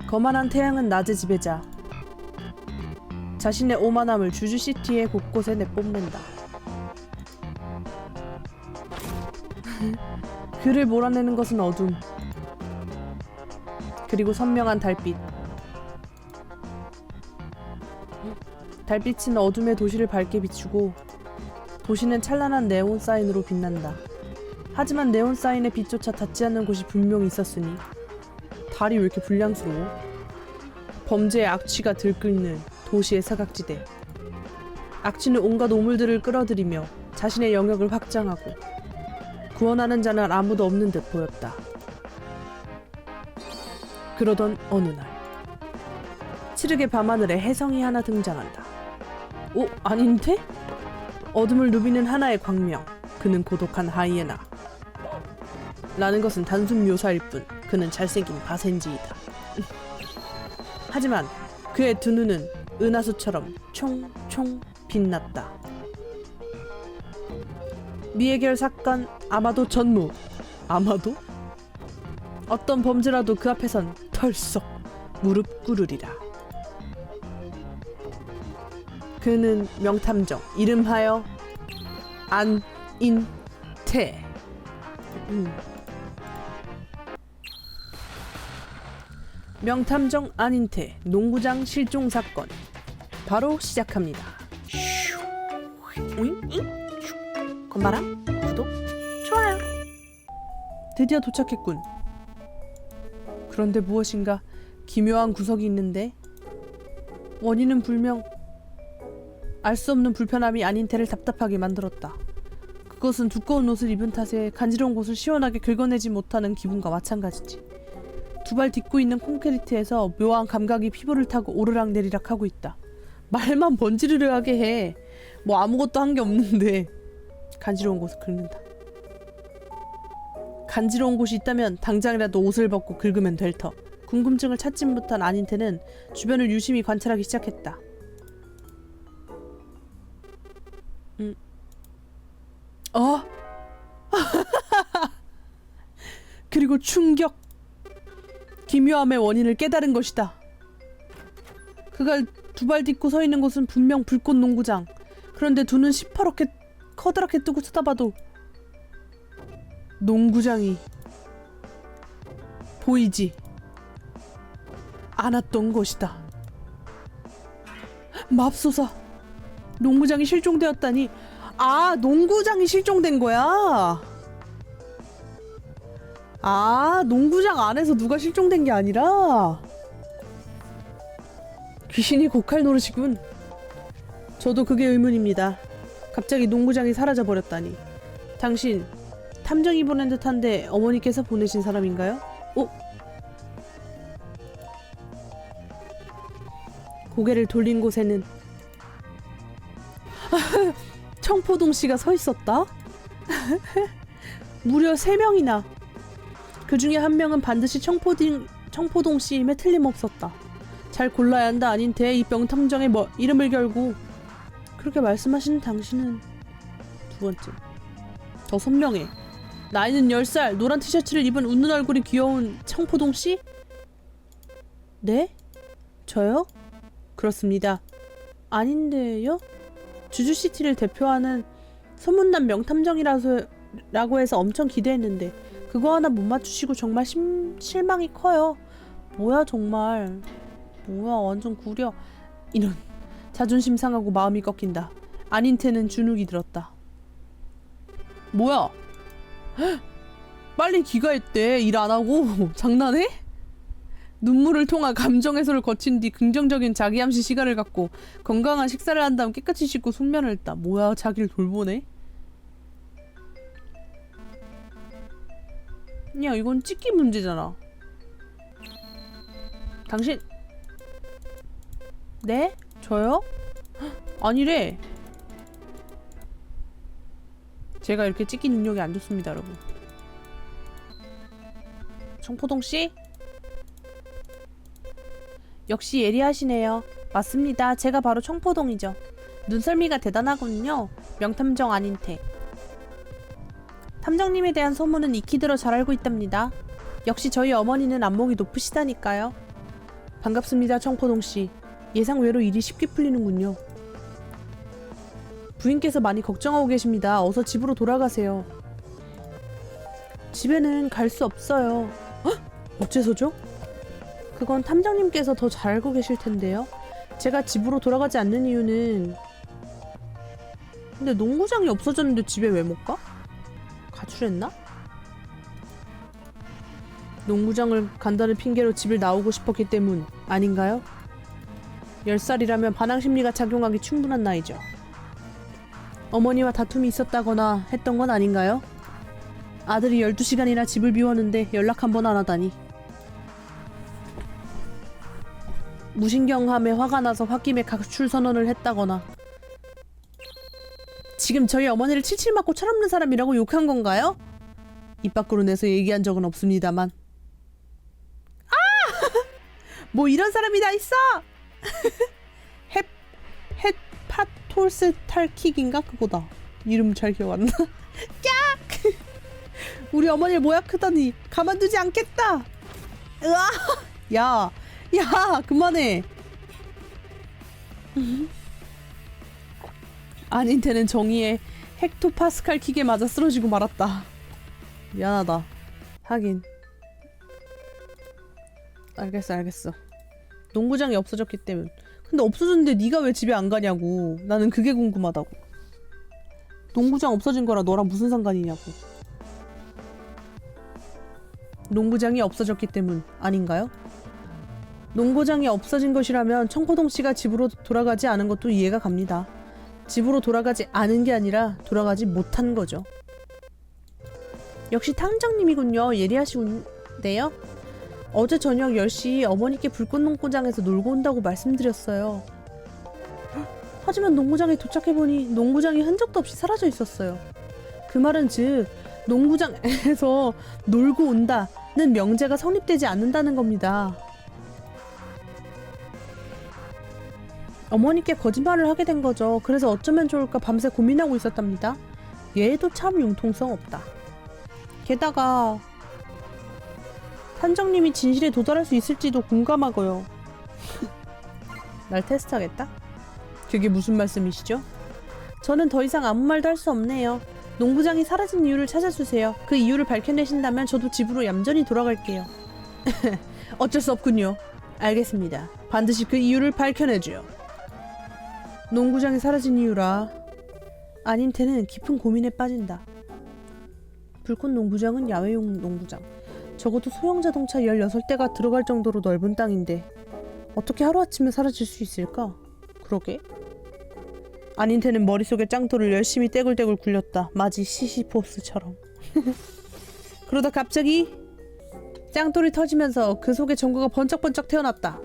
거만한 태양은 낮의 지배자. 자신의 오만함을 주주시티의 곳곳에 내뽐낸다. 그를 몰아내는 것은 어둠. 그리고 선명한 달빛. 달빛은 어둠의 도시를 밝게 비추고 도시는 찬란한 네온 사인으로 빛난다. 하지만 네온 사인의 빛조차 닿지 않는 곳이 분명히 있었으니 달이 왜 이렇게 불량스러워? 범죄의 악취가 들끓는 도시의 사각지대. 악취는 온갖 오물들을 끌어들이며 자신의 영역을 확장하고 구원하는 자는 아무도 없는 듯 보였다. 그러던 어느 날 칠흑의 밤하늘에 혜성이 하나 등장한다. 오? 아닌데? 어둠을 누비는 하나의 광명. 그는 고독한 하이에나. 라는 것은 단순 묘사일 뿐 그는 잘생긴 바센지이다. 하지만 그의 두 눈은 은하수처럼 총총 빛났다. 미해결 사건 아마도 전무. 아마도? 어떤 범죄라도 그 앞에선 털썩 무릎 꿇으리라. 그는 명탐정 이름하여 안인태. 명탐정 안인태 농구장 실종 사건 바로 시작합니다. 건바람 구독 좋아요. 드디어 도착했군. 그런데 무엇인가 기묘한 구석이 있는데 원인은 불명. 알 수 없는 불편함이 안인태를 답답하게 만들었다. 그것은 두꺼운 옷을 입은 탓에 간지러운 곳을 시원하게 긁어내지 못하는 기분과 마찬가지지. 두 발 딛고 있는 콘크리트에서 묘한 감각이 피부를 타고 오르락내리락 하고 있다. 말만 번지르르하게 해. 뭐 아무것도 한 게 없는데 간지러운 곳을 긁는다. 간지러운 곳이 있다면 당장이라도 옷을 벗고 긁으면 될 터. 궁금증을 찾지 못한 안인태는 주변을 유심히 관찰하기 시작했다. 그리고 충격! 기묘함의 원인을 깨달은 것이다. 그가 두 발 딛고 서 있는 곳은 분명 불꽃 농구장. 그런데 두 눈 시퍼렇게 커다랗게 뜨고 쳐다봐도 농구장이 보이지 않았던 것이다. 맙소사! 농구장이 실종되었다니. 아, 농구장이 실종된 거야? 아, 농구장 안에서 누가 실종된 게 아니라 귀신이 고칼 노릇이군. 저도 그게 의문입니다. 갑자기 농구장이 사라져버렸다니. 당신 탐정이 보낸 듯한데 어머니께서 보내신 사람인가요? 오? 고개를 돌린 곳에는 청포동씨가 서 있었다? 무려 3명이나. 그 중에 한 명은 반드시 청포동씨임에 틀림없었다. 잘 골라야 한다 안인태. 이 명탐정의 이름을 결고. 그렇게 말씀하시는 당신은 두 번째. 더 선명해. 나이는 10살, 노란 티셔츠를 입은 웃는 얼굴이 귀여운 청포동씨? 네? 저요? 그렇습니다. 아닌데요? 주주시티를 대표하는 소문난 명탐정이라고 해서 엄청 기대했는데 그거 하나 못 맞추시고 정말 실망이 커요. 뭐야 정말. 뭐야 완전 구려. 이런. 자존심 상하고 마음이 꺾인다. 안인태는 주눅이 들었다. 뭐야? 헉, 빨리 귀가했대. 일 안 하고. 장난해? 눈물을 통한 감정 해소를 거친 뒤 긍정적인 자기암시 시간을 갖고 건강한 식사를 한 다음 깨끗이 씻고 숙면을 했다. 뭐야 자기를 돌보네? 야 이건 찍기 문제잖아. 당신 네? 저요? 아니래. 제가 이렇게 찍기 능력이 안 좋습니다 여러분. 청포동씨? 역시 예리하시네요. 맞습니다. 제가 바로 청포동이죠. 눈썰미가 대단하군요. 명탐정 안인태. 탐정님에 대한 소문은 익히 들어 잘 알고 있답니다. 역시 저희 어머니는 안목이 높으시다니까요. 반갑습니다, 청포동씨. 예상 외로 일이 쉽게 풀리는군요. 부인께서 많이 걱정하고 계십니다. 어서 집으로 돌아가세요. 집에는 갈 수 없어요. 헉? 어째서죠? 그건 탐정님께서 더 잘 알고 계실 텐데요. 제가 집으로 돌아가지 않는 이유는... 근데 농구장이 없어졌는데 집에 왜 못 가? 가출했나? 농구장을 간다는 핑계로 집을 나오고 싶었기 때문 아닌가요? 10살이라면 반항심리가 작용하기 충분한 나이죠. 어머니와 다툼이 있었다거나 했던 건 아닌가요? 아들이 12시간이나 집을 비웠는데 연락 한 번 안 하다니. 무신경함에 화가 나서 홧김에 가출 선언을 했다거나. 지금 저희 어머니를 칠칠 맞고 철없는 사람이라고 욕한 건가요? 입 밖으로 내서 얘기한 적은 없습니다만. 뭐 이런 사람이 다 있어! 햇파톨스탈킥인가? 그거다. 이름 잘 기억 안 나. 깍! 우리 어머니를 모욕하다니 가만두지 않겠다! 으아! 야! 야! 그만해! 아닌테는 정의의 헥토파스칼 킥에 맞아 쓰러지고 말았다. 미안하다. 하긴. 알겠어. 농구장이 없어졌기 때문. 근데 없어졌는데 네가 왜 집에 안 가냐고. 나는 그게 궁금하다고. 농구장 없어진 거라 너랑 무슨 상관이냐고. 농구장이 없어졌기 때문 아닌가요? 농구장이 없어진 것이라면 청포동 씨가 집으로 돌아가지 않은 것도 이해가 갑니다. 집으로 돌아가지 않은 게 아니라 돌아가지 못한 거죠. 역시 탐정님이군요. 예리하시군데요. 어제 저녁 10시 어머니께 불꽃농구장에서 놀고 온다고 말씀드렸어요. 하지만 농구장에 도착해보니 농구장이 흔적도 없이 사라져 있었어요. 그 말은 즉 농구장에서 놀고 온다는 명제가 성립되지 않는다는 겁니다. 어머니께 거짓말을 하게 된 거죠. 그래서 어쩌면 좋을까 밤새 고민하고 있었답니다. 얘도 참 융통성 없다. 게다가 탐정님이 진실에 도달할 수 있을지도 공감하고요. 날 테스트하겠다? 그게 무슨 말씀이시죠? 저는 더 이상 아무 말도 할 수 없네요. 농구장이 사라진 이유를 찾아주세요. 그 이유를 밝혀내신다면 저도 집으로 얌전히 돌아갈게요. 어쩔 수 없군요. 알겠습니다. 반드시 그 이유를 밝혀내줘요. 농구장이 사라진 이유라. 아닌테는 깊은 고민에 빠진다. 불꽃 농구장은 야외용 농구장. 적어도 소형 자동차 16대가 들어갈 정도로 넓은 땅인데 어떻게 하루아침에 사라질 수 있을까? 그러게. 아닌테는 머릿속에 짱돌을 열심히 떼굴떼굴 굴렸다. 마치 시시포스처럼. 그러다 갑자기 짱돌이 터지면서 그 속에 전구가 번쩍번쩍 태어났다.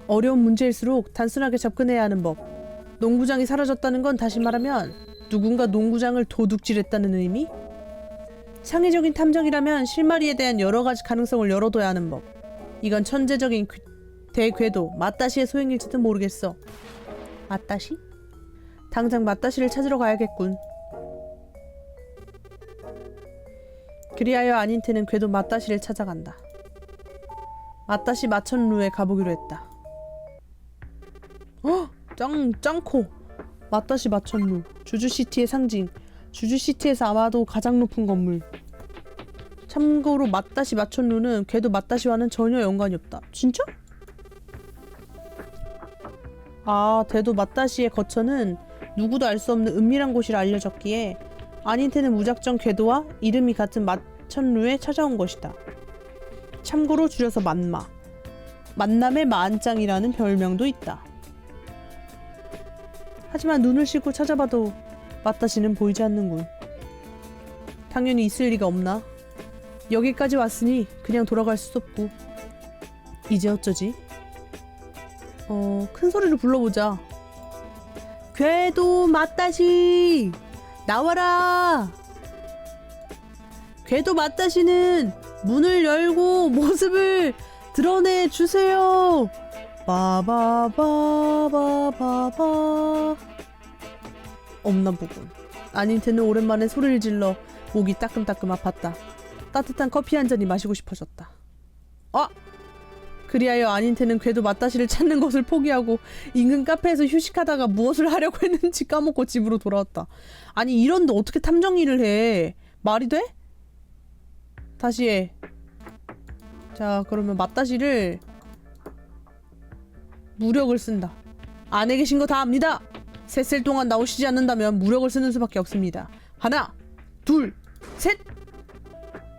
어려운 문제일수록 단순하게 접근해야 하는 법. 농구장이 사라졌다는 건 다시 말하면 누군가 농구장을 도둑질했다는 의미? 창의적인 탐정이라면 실마리에 대한 여러 가지 가능성을 열어둬야 하는 법. 이건 천재적인 대궤도 마따시의 소행일지도 모르겠어. 마따시? 당장 마따시를 찾으러 가야겠군. 그리하여 아닌테는 궤도 마따시를 찾아간다. 마따시 마천루에 가보기로 했다. 헉! 짱코! 마따시 마천루. 주주시티의 상징. 주주시티에서 아마도 가장 높은 건물. 참고로 마따시 마천루는 궤도 마따시와는 전혀 연관이 없다. 진짜? 아, 대도 마따시의 거처는 누구도 알 수 없는 은밀한 곳이라 알려졌기에 아닌테는 무작정 궤도와 이름이 같은 마천루에 찾아온 것이다. 참고로 줄여서 만마. 만남의 만짱이라는 별명도 있다. 하지만 눈을 씻고 찾아봐도 마따시는 보이지 않는군. 당연히 있을 리가 없나? 여기까지 왔으니 그냥 돌아갈 수도 없고. 이제 어쩌지? 큰 소리로 불러보자. 궤도 마따시! 나와라! 궤도 마따시는 문을 열고 모습을 드러내주세요! 바바바바바바. 없나 보군. 아닌테는 오랜만에 소리를 질러 목이 따끔따끔 아팠다. 따뜻한 커피 한 잔이 마시고 싶어졌다. 그리하여 아닌테는 궤도 맞다시를 찾는 것을 포기하고 인근 카페에서 휴식하다가 무엇을 하려고 했는지 까먹고 집으로 돌아왔다. 아니 이런데 어떻게 탐정 일을 해? 말이 돼? 다시 해. 자 그러면 맞다시를 무력을 쓴다. 안에 계신 거 다 압니다. 셋셀 동안 나오시지 않는다면 무력을 쓰는 수밖에 없습니다. 하나, 둘, 셋!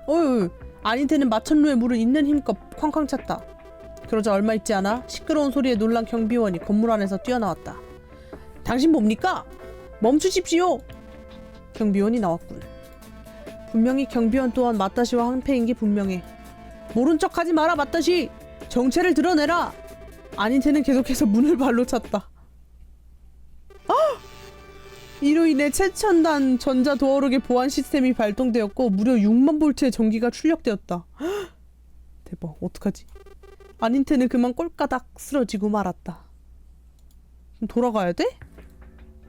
어휴, 아닌테는 마천루의 물을 있는 힘껏 쾅쾅 찼다. 그러자 얼마 있지 않아 시끄러운 소리에 놀란 경비원이 건물 안에서 뛰어나왔다. 당신 뭡니까? 멈추십시오! 경비원이 나왔군. 분명히 경비원 또한 마따시와 한패인 게 분명해. 모른 척하지 마라 마따시! 정체를 드러내라! 아닌테는 계속해서 문을 발로 찼다. 이로 인해 최첨단 전자도어록의 보안 시스템이 발동되었고 무려 6만 볼트의 전기가 출력되었다. 대박, 어떡하지? 아닌테는 그만 꼴까닥 쓰러지고 말았다. 돌아가야 돼?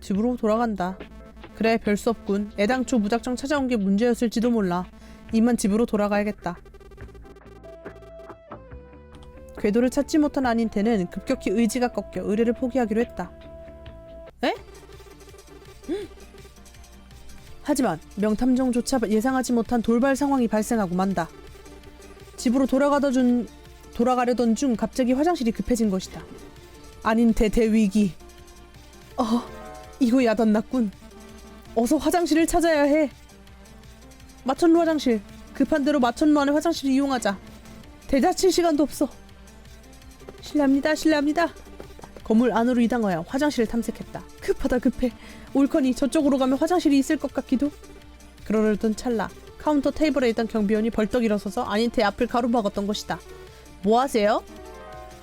집으로 돌아간다. 그래, 별 수 없군. 애당초 무작정 찾아온 게 문제였을지도 몰라. 이만 집으로 돌아가야겠다. 궤도를 찾지 못한 아닌테는 급격히 의지가 꺾여 의뢰를 포기하기로 했다. 에? 하지만 명탐정조차 예상하지 못한 돌발 상황이 발생하고 만다. 집으로 돌아가려던 중 갑자기 화장실이 급해진 것이다. 아닌테 대위기. 이거 야단났군. 어서 화장실을 찾아야 해. 마천루 화장실. 급한 대로 마천루 안의 화장실을 이용하자. 대자칠 시간도 없어. 실례합니다. 실례합니다. 건물 안으로 이동하여 화장실을 탐색했다. 급하다 급해. 옳거니 저쪽으로 가면 화장실이 있을 것 같기도. 그러려던 찰나 카운터 테이블에 있던 경비원이 벌떡 일어서서 아닌테의 앞을 가로막았던 것이다. 뭐 하세요?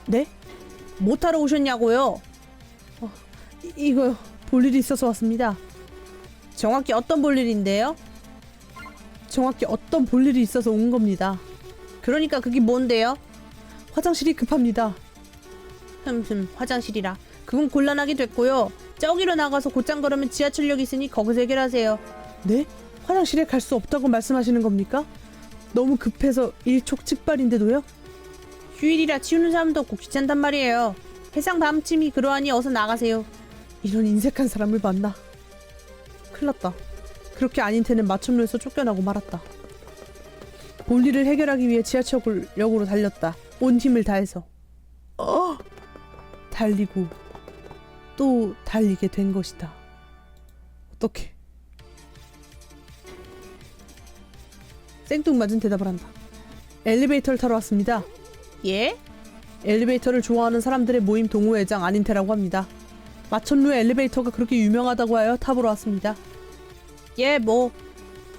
네? 뭐 타러 오셨냐고요? 이거요. 볼 일이 있어서 왔습니다. 정확히 어떤 볼 일인데요? 정확히 어떤 볼 일이 있어서 온 겁니다. 그러니까 그게 뭔데요? 화장실이 급합니다. 화장실이라. 그건 곤란하게 됐고요. 저기로 나가서 곧장 걸으면 지하철역이 있으니 거기서 해결하세요. 네? 화장실에 갈 수 없다고 말씀하시는 겁니까? 너무 급해서 일촉즉발인데도요? 휴일이라 치우는 사람도 없고 귀찮단 말이에요. 해상 밤쯤이 그러하니 어서 나가세요. 이런 인색한 사람을 만나. 큰일났다. 그렇게 아닌테는 마천루에서 쫓겨나고 말았다. 볼일을 해결하기 위해 지하철역으로 달렸다. 온 힘을 다해서. 달리고 또 달리게 된 것이다. 어떡해. 생뚱맞은 대답을 한다. 엘리베이터를 타러 왔습니다. 예? 엘리베이터를 좋아하는 사람들의 모임 동호회장 아닌테라고 합니다. 마천루의 엘리베이터가 그렇게 유명하다고 하여 타보러 왔습니다. 예, 뭐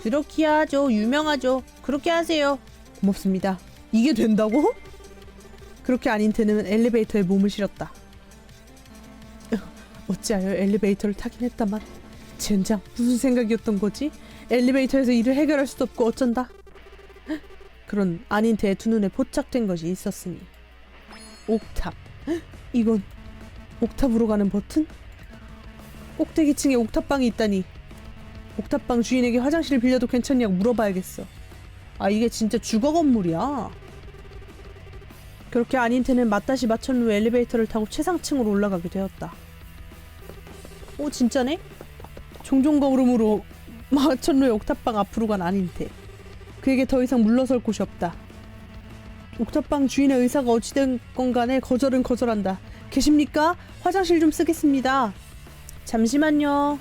그렇게 하죠. 유명하죠. 그렇게 하세요. 고맙습니다. 이게 된다고? 그렇게 아닌테는 엘리베이터에 몸을 실었다. 어찌하여 엘리베이터를 타긴 했다만 젠장 무슨 생각이었던 거지? 엘리베이터에서 일을 해결할 수도 없고 어쩐다. 그런 아닌테의 두 눈에 포착된 것이 있었으니 옥탑. 이건 옥탑으로 가는 버튼? 꼭대기층에 옥탑방이 있다니. 옥탑방 주인에게 화장실을 빌려도 괜찮냐고 물어봐야겠어. 아, 이게 진짜 주거 건물이야. 그렇게 아닌테는 마따시 마천루 엘리베이터를 타고 최상층으로 올라가게 되었다. 오, 진짜네? 종종 걸음으로 마천루의 옥탑방 앞으로 간 아닌테. 그에게 더 이상 물러설 곳이 없다. 옥탑방 주인의 의사가 어찌된 건 간에 거절은 거절한다. 계십니까? 화장실 좀 쓰겠습니다. 잠시만요.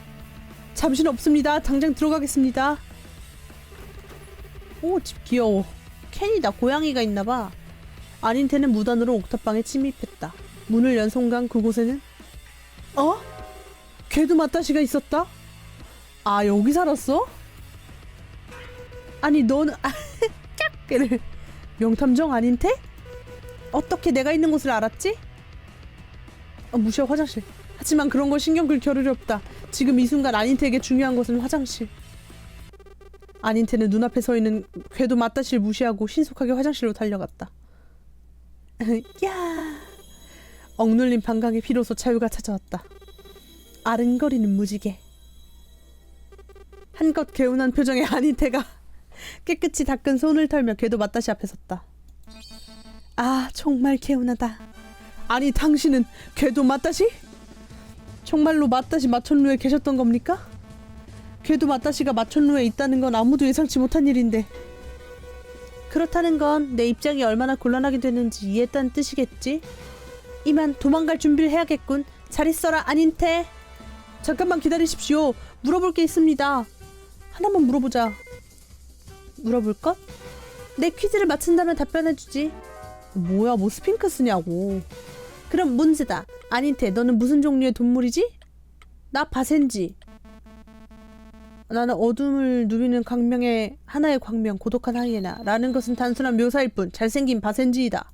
잠시는 없습니다. 당장 들어가겠습니다. 오, 집 귀여워. 캔이다. 고양이가 있나봐. 아닌테는 무단으로 옥탑방에 침입했다. 문을 연 순간 그곳에는 궤도 마따시가 있었다? 아, 여기 살았어? 아니 너는 깍! 명탐정 아닌테? 어떻게 내가 있는 곳을 알았지? 무시하 화장실. 하지만 그런 걸 신경 끌 겨를이 없다. 지금 이 순간 아닌테에게 중요한 것은 화장실. 아닌테는 눈앞에 서 있는 궤도 마따시를 무시하고 신속하게 화장실로 달려갔다. 야! 억눌린 방광에 비로소 자유가 찾아왔다. 아른거리는 무지개. 한껏 개운한 표정의 아닌테가 깨끗이 닦은 손을 털며 궤도 맞다시 앞에 섰다. 아, 정말 개운하다. 아니, 당신은 궤도 맞다시? 정말로 맞다시 마천루에 계셨던 겁니까? 궤도 맞다시가 마천루에 있다는 건 아무도 예상치 못한 일인데. 그렇다는 건 내 입장이 얼마나 곤란하게 되는지 이해했다는 뜻이겠지? 이만 도망갈 준비를 해야겠군. 잘 있어라, 아닌테. 잠깐만 기다리십시오. 물어볼 게 있습니다. 하나만 물어보자. 물어볼 것? 내 퀴즈를 맞춘다면 답변해주지. 뭐야, 뭐 스핑크스냐고. 그럼 문제다. 아닌테, 너는 무슨 종류의 동물이지? 나 바센지. 나는 어둠을 누비는 광명의 하나의 광명, 고독한 하이에나. 라는 것은 단순한 묘사일 뿐 잘생긴 바센지이다.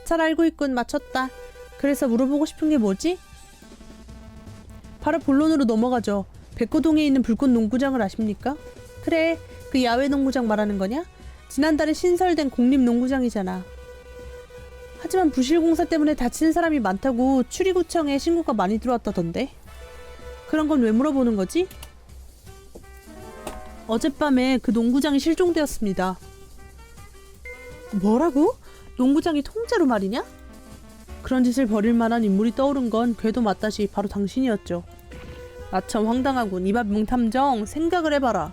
잘 알고 있군. 맞췄다. 그래서 물어보고 싶은 게 뭐지? 바로 본론으로 넘어가죠. 백호동에 있는 불꽃 농구장을 아십니까? 그래, 그 야외 농구장 말하는 거냐? 지난달에 신설된 공립농구장이잖아. 하지만 부실공사 때문에 다치는 사람이 많다고 추리구청에 신고가 많이 들어왔다던데. 그런 건 왜 물어보는 거지? 어젯밤에 그 농구장이 실종되었습니다. 뭐라고? 농구장이 통째로 말이냐? 그런 짓을 벌일 만한 인물이 떠오른 건 궤도 맞다시 바로 당신이었죠. 나참 황당하군. 이봐 명탐정, 생각을 해봐라.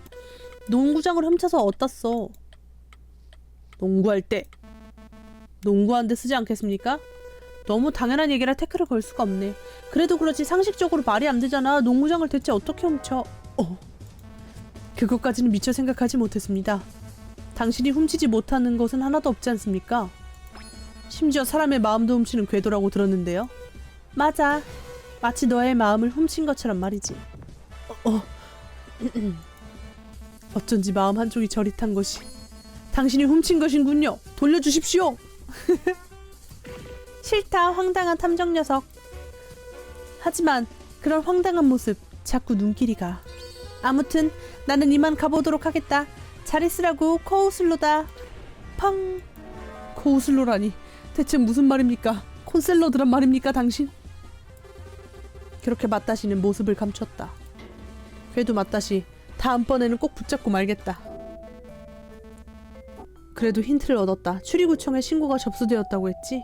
농구장을 훔쳐서 어디다 써? 농구할 때. 농구하는데 쓰지 않겠습니까? 너무 당연한 얘기라 태클을 걸 수가 없네. 그래도 그렇지 상식적으로 말이 안 되잖아. 농구장을 대체 어떻게 훔쳐? 그것까지는 미처 생각하지 못했습니다. 당신이 훔치지 못하는 것은 하나도 없지 않습니까? 심지어 사람의 마음도 훔치는 궤도라고 들었는데요. 맞아. 마치 너의 마음을 훔친 것처럼 말이지. 어쩐지 마음 한쪽이 저릿한 것이 당신이 훔친 것인군요. 돌려주십시오. 싫다, 황당한 탐정 녀석. 하지만 그런 황당한 모습 자꾸 눈길이 가. 아무튼 나는 이만 가보도록 하겠다. 잘 있으라고. 코우슬로다. 펑. 코우슬로라니 대체 무슨 말입니까? 콘샐러드란 말입니까 당신? 그렇게 맞다시는 모습을 감췄다. 그래도 맞다시 다음번에는 꼭 붙잡고 말겠다. 그래도 힌트를 얻었다. 추리구청에 신고가 접수되었다고 했지?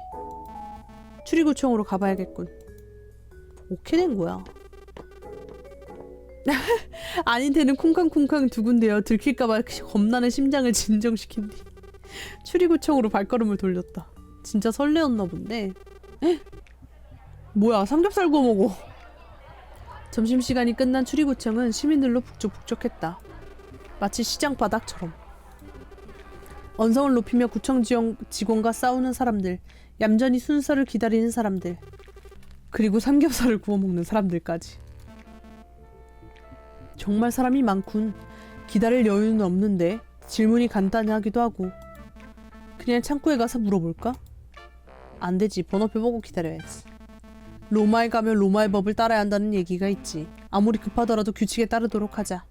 추리구청으로 가봐야겠군. 어떻게 된 거야? 아닌테는 쿵쾅쿵쾅 두근대어 들킬까봐 겁나는 심장을 진정시킨 뒤 추리구청으로 발걸음을 돌렸다. 진짜 설레었나 본데. 에? 뭐야, 삼겹살 구워 먹어. 점심시간이 끝난 추리구청은 시민들로 북적북적했다. 마치 시장 바닥처럼. 언성을 높이며 구청 직원과 싸우는 사람들, 얌전히 순서를 기다리는 사람들, 그리고 삼겹살을 구워 먹는 사람들까지. 정말 사람이 많군. 기다릴 여유는 없는데 질문이 간단하기도 하고. 그냥 창구에 가서 물어볼까? 안 되지. 번호표 보고 기다려야지. 로마에 가면 로마의 법을 따라야 한다는 얘기가 있지. 아무리 급하더라도 규칙에 따르도록 하자.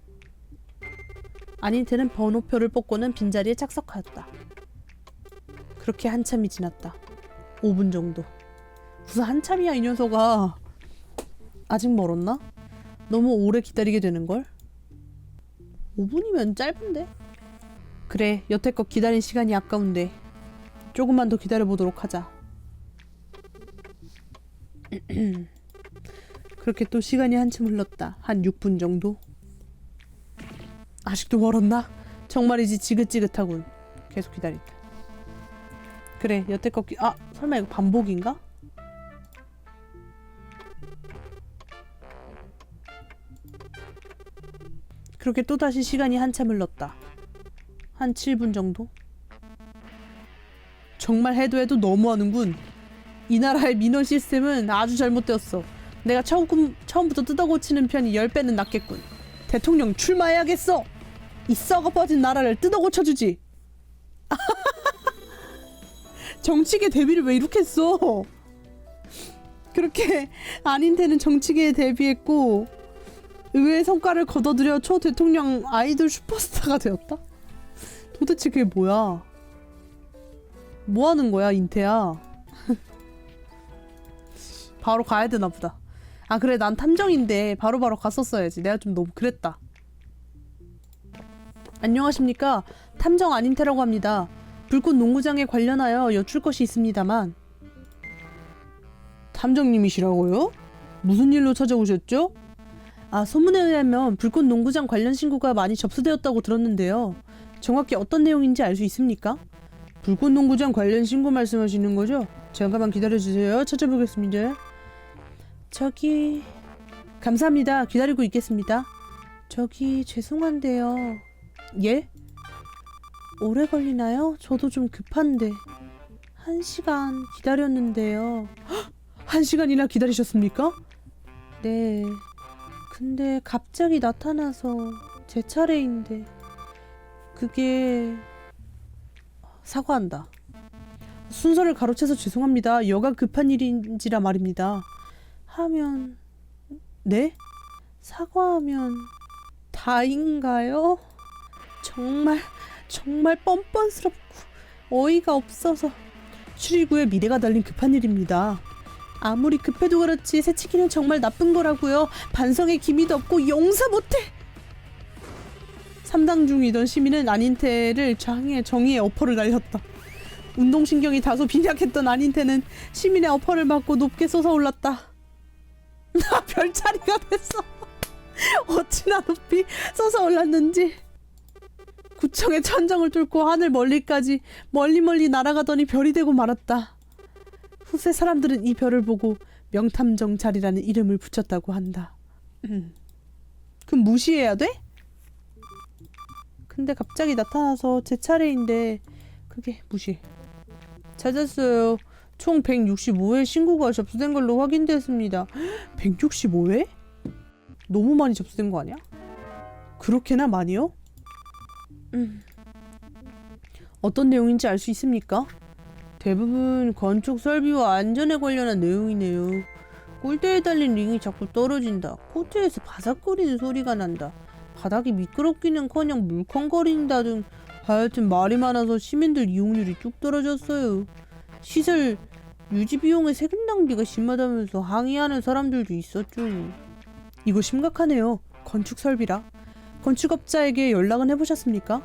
아닌테는 번호표를 뽑고는 빈자리에 착석하였다. 그렇게 한참이 지났다. 5분 정도. 무슨 한참이야 이 녀석아. 아직 멀었나? 너무 오래 기다리게 되는걸? 5분이면 짧은데? 그래, 여태껏 기다린 시간이 아까운데 조금만 더 기다려보도록 하자. 그렇게 또 시간이 한참 흘렀다. 한 6분 정도? 아직도 멀었나? 정말이지 지긋지긋하군. 계속 기다린다. 그래, 여태껏 설마 이거 반복인가? 그렇게 또다시 시간이 한참 흘렀다. 한 7분 정도? 정말 해도 너무하는군. 이 나라의 민원 시스템은 아주 잘못되었어. 내가 처음부터 뜯어고치는 편이 10배는 낫겠군. 대통령 출마해야겠어. 이 썩어버진 나라를 뜯어고쳐주지. 정치계 데뷔를 왜 이렇게 했어? 그렇게 아닌테는 정치계에 데뷔했고 의외의 성과를 거둬들여 초대통령 아이돌 슈퍼스타가 되었다? 도대체 그게 뭐야? 뭐 하는 거야, 인태야? 바로 가야 되나 보다. 아, 그래, 난 탐정인데 바로바로 갔었어야지. 내가 좀 너무 그랬다. 안녕하십니까. 탐정 안인태라고 합니다. 불꽃 농구장에 관련하여 여쭐 것이 있습니다만. 탐정님이시라고요? 무슨 일로 찾아오셨죠? 소문에 의하면 불꽃 농구장 관련 신고가 많이 접수되었다고 들었는데요. 정확히 어떤 내용인지 알 수 있습니까? 불꽃 농구장 관련 신고 말씀하시는 거죠? 잠깐만 기다려주세요. 찾아보겠습니다. 저기... 감사합니다. 기다리고 있겠습니다. 저기 죄송한데요. 예? 오래 걸리나요? 저도 좀 급한데. 1시간 기다렸는데요. 1시간이나 기다리셨습니까? 네. 근데 갑자기 나타나서 제 차례인데 그게... 사과한다. 순서를 가로채서 죄송합니다. 여가 급한 일인지라 말입니다. 하면... 네? 사과하면... 다인가요? 정말 뻔뻔스럽고 어이가 없어서 추리구의 미래가 달린 급한 일입니다. 아무리 급해도 그렇지 새치기는 정말 나쁜 거라고요. 반성의 기미도 없고 용서 못해. 3당 중이던 시민은 안인태를 향해 정의의 어퍼를 날렸다. 운동신경이 다소 빈약했던 안인태는 시민의 어퍼를 맞고 높게 솟아올랐다. 나 별자리가 됐어. 어찌나 높이 솟아올랐는지. 구청의 천장을 뚫고 하늘 멀리까지 멀리 날아가더니 별이 되고 말았다. 후세 사람들은 이 별을 보고 명탐정 자리라는 이름을 붙였다고 한다. 그럼 무시해야 돼? 근데 갑자기 나타나서 제 차례인데 그게 무시. 찾았어요. 총 165회 신고가 접수된 걸로 확인됐습니다. 165회? 너무 많이 접수된 거 아니야? 그렇게나 많이요? 어떤 내용인지 알 수 있습니까? 대부분 건축 설비와 안전에 관련한 내용이네요. 골대에 달린 링이 자꾸 떨어진다. 코트에서 바삭거리는 소리가 난다. 바닥이 미끄럽기는커녕 물컹거린다 등 하여튼 말이 많아서 시민들 이용률이 쭉 떨어졌어요. 시설 유지 비용의 세금 낭비가 심하다면서 항의하는 사람들도 있었죠. 이거 심각하네요. 건축 설비라. 건축업자에게 연락은 해보셨습니까?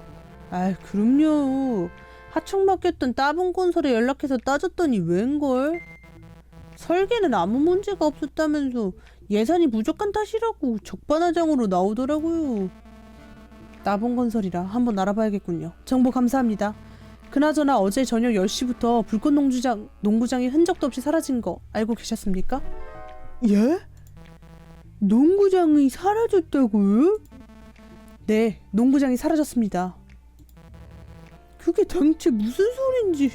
그럼요. 하청 맡겼던 따분건설에 연락해서 따졌더니 웬걸? 설계는 아무 문제가 없었다면서 예산이 부족한 탓이라고 적반하장으로 나오더라고요. 따분건설이라 한번 알아봐야겠군요. 정보 감사합니다. 그나저나 어제 저녁 10시부터 불꽃 농구장이 흔적도 없이 사라진 거 알고 계셨습니까? 예? 농구장이 사라졌다고요? 네, 농구장이 사라졌습니다. 그게 대체 무슨 소린지.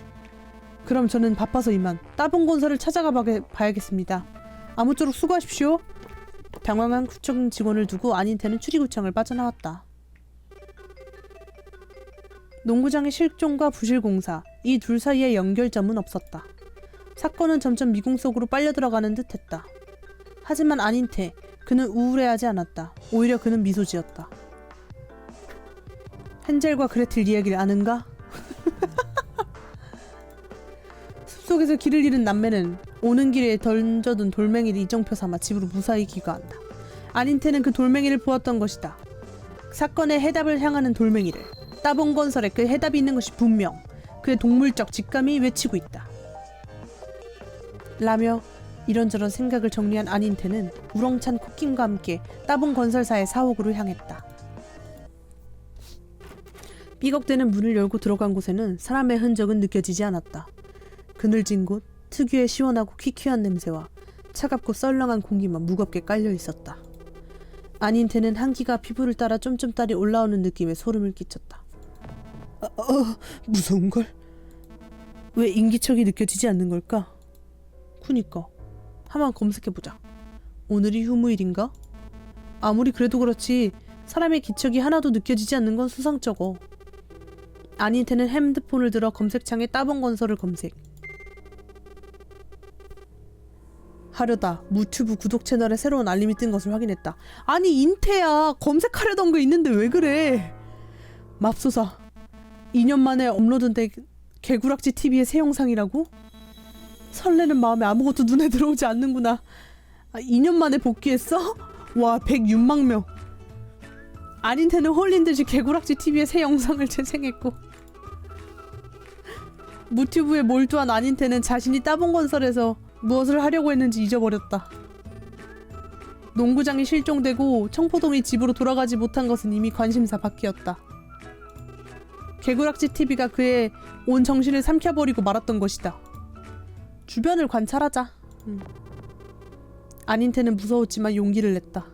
그럼 저는 바빠서 이만 따분건설을 찾아가 봐야겠습니다. 아무쪼록 수고하십시오. 당황한 구청 직원을 두고 안인태는 추리구청을 빠져나왔다. 농구장의 실종과 부실공사, 이 둘 사이에 연결점은 없었다. 사건은 점점 미궁 속으로 빨려들어가는 듯했다. 하지만 안인태, 그는 우울해하지 않았다. 오히려 그는 미소 지었다. 헨젤과 그레텔 이야기를 아는가? 숲속에서 길을 잃은 남매는 오는 길에 던져둔 돌멩이를 이정표 삼아 집으로 무사히 귀가한다. 안인태는 그 돌멩이를 보았던 것이다. 사건의 해답을 향하는 돌멩이를. 따봉건설에 그 해답이 있는 것이 분명. 그의 동물적 직감이 외치고 있다. 라며 이런저런 생각을 정리한 안인태는 우렁찬 코킹과 함께 따봉건설사의 사옥으로 향했다. 삐걱대는 문을 열고 들어간 곳에는 사람의 흔적은 느껴지지 않았다. 그늘진 곳, 특유의 시원하고 퀴퀴한 냄새와 차갑고 썰렁한 공기만 무겁게 깔려 있었다. 안인태는 한기가 피부를 따라 쫌쫌따리 올라오는 느낌에 소름을 끼쳤다. 무서운걸? 왜 인기척이 느껴지지 않는 걸까? 그니까 한번 검색해보자. 오늘이 휴무일인가? 아무리 그래도 그렇지 사람의 기척이 하나도 느껴지지 않는 건 수상쩍어. 안인태는 핸드폰을 들어 검색창에 따봉건설을 검색. 하려다 무튜브 구독 채널에 새로운 알림이 뜬 것을 확인했다. 아니 인태야, 검색하려던 거 있는데 왜 그래? 맙소사, 2년 만에 업로드된 개구락지 TV의 새 영상이라고? 설레는 마음에 아무것도 눈에 들어오지 않는구나. 2년 만에 복귀했어? 와, 106만 명. 아닌테는 홀린 듯이 개구락지 TV에 새 영상을 재생했고 무튜브에 몰두한 아닌테는 자신이 따본 건설에서 무엇을 하려고 했는지 잊어버렸다. 농구장이 실종되고 청포동이 집으로 돌아가지 못한 것은 이미 관심사 밖이었다. 개구락지 TV가 그의 온 정신을 삼켜버리고 말았던 것이다. 주변을 관찰하자. 아닌테는 무서웠지만 용기를 냈다.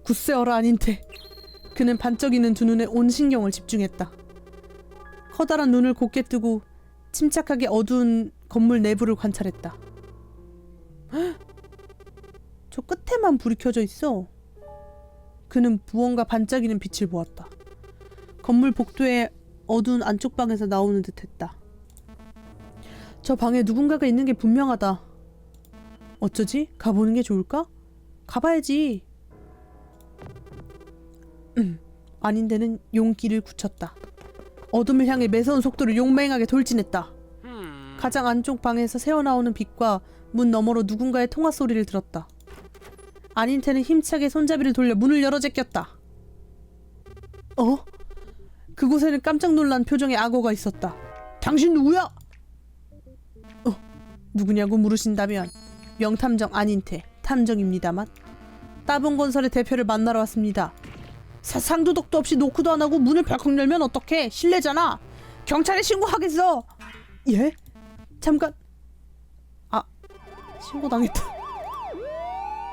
굳세어라 아닌테. 그는 반짝이는 두 눈에 온 신경을 집중했다. 커다란 눈을 곧게 뜨고 침착하게 어두운 건물 내부를 관찰했다. 헉! 저 끝에만 불이 켜져 있어. 그는 무언가 반짝이는 빛을 보았다. 건물 복도의 어두운 안쪽 방에서 나오는 듯했다. 저 방에 누군가가 있는 게 분명하다. 어쩌지? 가보는 게 좋을까? 가봐야지. 아닌데는 용기를 굳혔다. 어둠을 향해 매서운 속도로 용맹하게 돌진했다. 가장 안쪽 방에서 새어나오는 빛과 문 너머로 누군가의 통화 소리를 들었다. 아닌테는 힘차게 손잡이를 돌려 문을 열어 제꼈다. 어? 그곳에는 깜짝 놀란 표정의 악어가 있었다. 당신 누구야? 누구냐고 물으신다면 명탐정 아닌테 탐정입니다만 따봉건설의 대표를 만나러 왔습니다. 상도덕도 없이 노크도 안 하고 문을 벌컥 열면 어떡해? 실례잖아. 경찰에 신고하겠어. 예? 잠깐. 아, 신고당했다.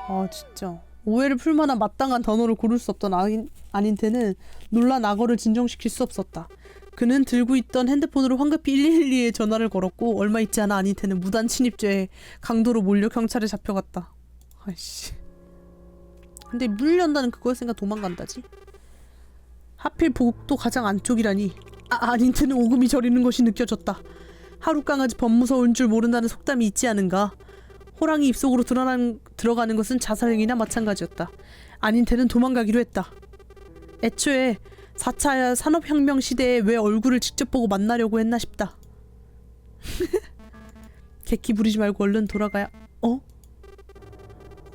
아 진짜 오해를 풀만한 마땅한 단어를 고를 수 없던 아닌테는 놀란 악어를 진정시킬 수 없었다. 그는 들고 있던 핸드폰으로 황급히 112에 전화를 걸었고 얼마 있지 않아 아닌테는 무단 침입죄에 강도로 몰려 경찰에 잡혀갔다. 아이씨. 근데 문 연다는 그거였으니까 도망간다지. 하필 복도 가장 안쪽이라니. 아닌테는 오금이 저리는 것이 느껴졌다. 하루 강아지 범무서운 줄 모른다는 속담이 있지 않은가. 호랑이 입속으로 들어가는 것은 자살행위나 마찬가지였다. 아닌테는 도망가기로 했다. 애초에 4차 산업혁명 시대에 왜 얼굴을 직접 보고 만나려고 했나 싶다. 객기 부리지 말고 얼른 돌아가야.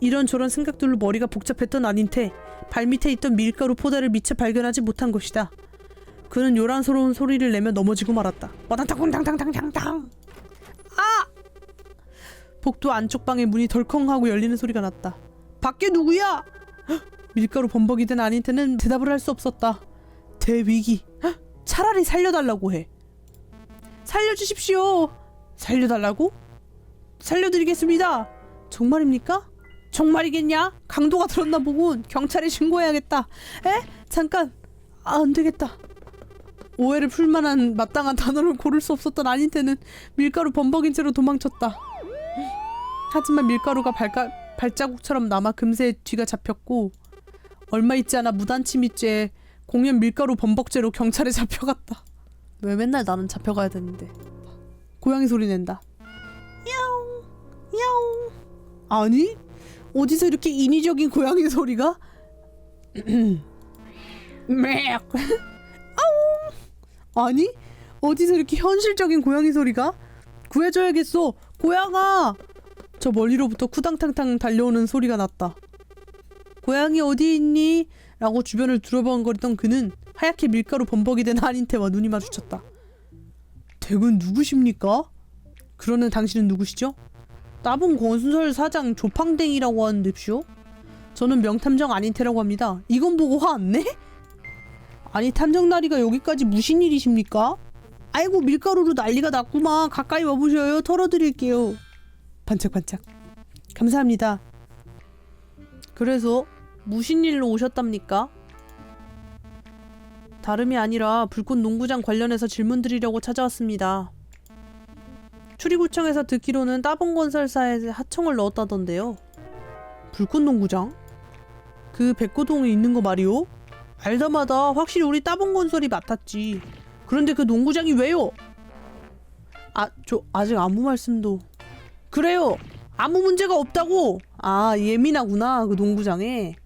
이런저런 생각들로 머리가 복잡했던 아닌테 발밑에 있던 밀가루 포대를 미처 발견하지 못한 것이다. 그는 요란스러운 소리를 내며 넘어지고 말았다. 와당탕탕탕탕탕탕. 아! 복도 안쪽 방의 문이 덜컹하고 열리는 소리가 났다. 밖에 누구야? 밀가루 범벅이 된 아닌테는 대답을 할 수 없었다. 대위기. 차라리 살려달라고 해. 살려주십시오. 살려달라고? 살려드리겠습니다. 정말입니까? 정말이겠냐? 강도가 들었나 보군. 경찰에 신고해야겠다. 에? 잠깐. 안되겠다. 오해를 풀만한 마땅한 단어를 고를 수 없었던 아닌테는 밀가루 범벅인 채로 도망쳤다. 하지만 밀가루가 발자국처럼 남아 금세 뒤가 잡혔고 얼마 있지 않아 무단침입죄 공연 밀가루 범벅죄로 경찰에 잡혀갔다. 왜 맨날 나는 잡혀가야 되는데. 고양이 소리 낸다. 야옹 야옹. 아니? 어디서 이렇게 인위적인 고양이 소리가? 맥. 아웅. 아니? 어디서 이렇게 현실적인 고양이 소리가? 구해줘야겠어. 고양아. 저 멀리로부터 쿠당탕탕 달려오는 소리가 났다. 고양이 어디 있니? 라고 주변을 두려번거리던 그는 하얗게 밀가루 범벅이 된 아닌테와 눈이 마주쳤다. 댁은 누구십니까? 그러는 당신은 누구시죠? 따봉 건설 사장 조팡댕이라고 하는데쇼? 저는 명탐정 아닌테라고 합니다. 이건 보고 화 안 내? 아니 탐정나리가 여기까지 무슨 일이십니까? 아이고 밀가루로 난리가 났구만. 가까이 와보셔요. 털어드릴게요. 반짝반짝. 감사합니다. 그래서 무슨 일로 오셨답니까? 다름이 아니라 불꽃 농구장 관련해서 질문드리려고 찾아왔습니다. 출입구청에서 듣기로는 따봉건설사에 하청을 넣었다던데요. 불꽃 농구장? 그 백고동에 있는 거 말이오? 알다마다 확실히 우리 따봉건설이 맡았지. 그런데 그 농구장이 왜요? 저 아직 아무 말씀도. 그래요. 아무 문제가 없다고. 예민하구나 그 농구장에.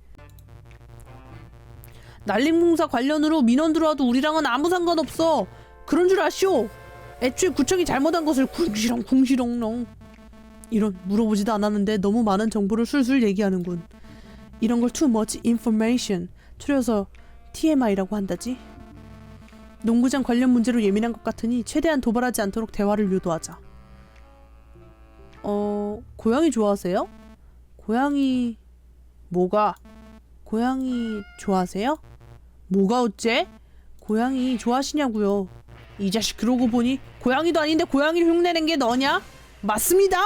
난림공사 관련으로 민원 들어와도 우리랑은 아무 상관없어. 그런 줄 아시오? 애초에 구청이 잘못한 것을 궁시렁 이런 물어보지도 않았는데 너무 많은 정보를 술술 얘기하는군. 이런 걸 too much information, 줄여서 TMI라고 한다지. 농구장 관련 문제로 예민한 것 같으니 최대한 도발하지 않도록 대화를 유도하자. 고양이 좋아하세요? 고양이... 뭐가? 고양이 좋아하세요? 뭐가 어째? 고양이 좋아하시냐고요. 이 자식 그러고 보니 고양이도 아닌데 고양이를 흉내낸 게 너냐? 맞습니다.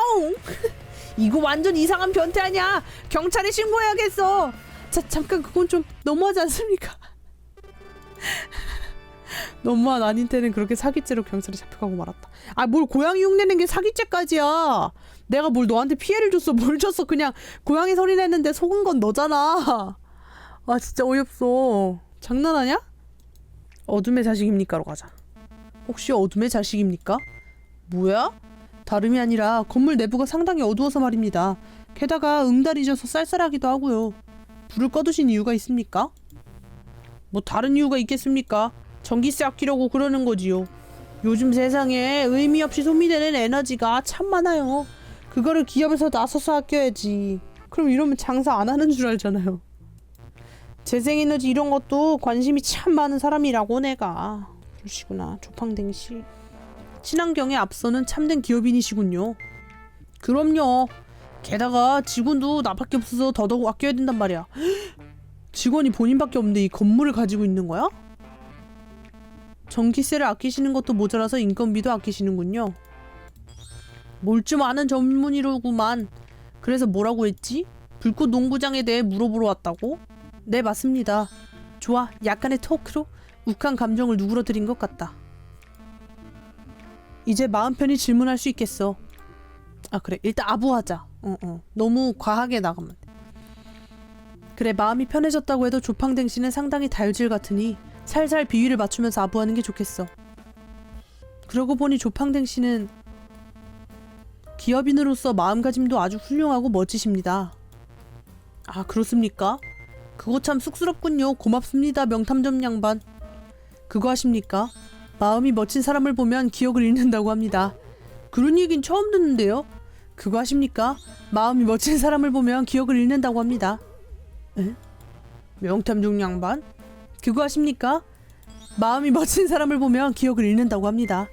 이거 완전 이상한 변태 아니야. 경찰에 신고해야겠어. 자, 잠깐 그건 좀 너무하지 않습니까? 너무한 아닌테는 그렇게 사기죄로 경찰에 잡혀가고 말았다. 아, 뭘 고양이 흉내낸 게 사기죄까지야. 내가 뭘 너한테 피해를 줬어. 뭘 줬어. 그냥 고양이 소리 냈는데 속은 건 너잖아. 아, 진짜 어이없어. 장난하냐? 어둠의 자식입니까로 가자. 혹시 어둠의 자식입니까? 뭐야? 다름이 아니라 건물 내부가 상당히 어두워서 말입니다. 게다가 음달이 져서 쌀쌀하기도 하고요. 불을 꺼두신 이유가 있습니까? 뭐 다른 이유가 있겠습니까? 전기세 아끼려고 그러는 거지요. 요즘 세상에 의미 없이 소비되는 에너지가 참 많아요. 그거를 기업에서 나서서 아껴야지. 그럼 이러면 장사 안 하는 줄 알잖아요. 재생에너지 이런 것도 관심이 참 많은 사람이라고 내가. 그러시구나. 조팡댕씨. 친환경에 앞서는 참된 기업인이시군요. 그럼요. 게다가 직원도 나밖에 없어서 더더욱 아껴야 된단 말이야. 직원이 본인밖에 없는데 이 건물을 가지고 있는 거야? 전기세를 아끼시는 것도 모자라서 인건비도 아끼시는군요. 뭘 좀 아는 전문의로구만. 그래서 뭐라고 했지? 불꽃 농구장에 대해 물어보러 왔다고? 네, 맞습니다. 좋아, 약간의 토크로 욱한 감정을 누그러뜨린 것 같다. 이제 마음 편히 질문할 수 있겠어. 아, 그래, 일단 아부하자. 너무 과하게 나가면 돼. 그래, 마음이 편해졌다고 해도 조팡댕 씨는 상당히 다혈질 같으니 살살 비위를 맞추면서 아부하는 게 좋겠어. 그러고 보니 조팡댕 씨는 기업인으로서 마음가짐도 아주 훌륭하고 멋지십니다. 아, 그렇습니까? 그거 참 쑥스럽군요. 고맙습니다, 명탐정 양반. 그거 하십니까? 마음이 멋진 사람을 보면 기억을 잃는다고 합니다. 그런 얘긴 처음 듣는데요? 그거 하십니까? 마음이 멋진 사람을 보면 기억을 잃는다고 합니다. 에? 명탐정 양반? 그거 하십니까? 마음이 멋진 사람을 보면 기억을 잃는다고 합니다.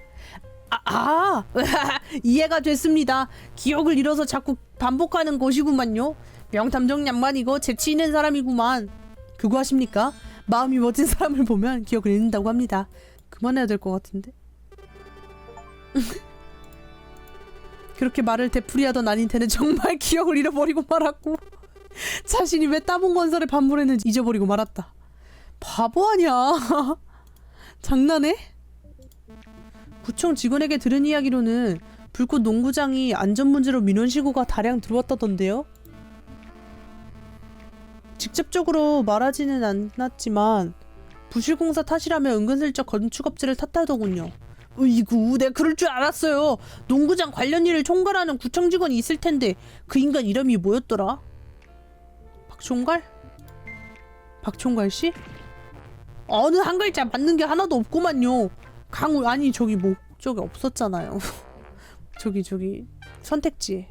이해가 됐습니다. 기억을 잃어서 자꾸 반복하는 것이구만요. 명탐정 양반이고 재치 있는 사람이구만. 그거 하십니까? 마음이 멋진 사람을 보면 기억을 잃는다고 합니다. 그만해야 될 것 같은데. 그렇게 말을 되풀이하던 아닌테는 정말 기억을 잃어버리고 말았고 자신이 왜 따봉 건설에 반문했는지 잊어버리고 말았다. 바보 아니야. 장난해? 구청 직원에게 들은 이야기로는 불꽃 농구장이 안전 문제로 민원신고가 다량 들어왔다던데요? 직접적으로 말하지는 않았지만 부실공사 탓이라며 은근슬쩍 건축업체를 탓하더군요. 으이구, 내가 그럴 줄 알았어요. 농구장 관련 일을 총괄하는 구청 직원이 있을 텐데 그 인간 이름이 뭐였더라? 박총괄? 박총괄 씨? 어느 한 글자 맞는 게 하나도 없구만요. 강우 아니 저기 없었잖아요. 저기 선택지에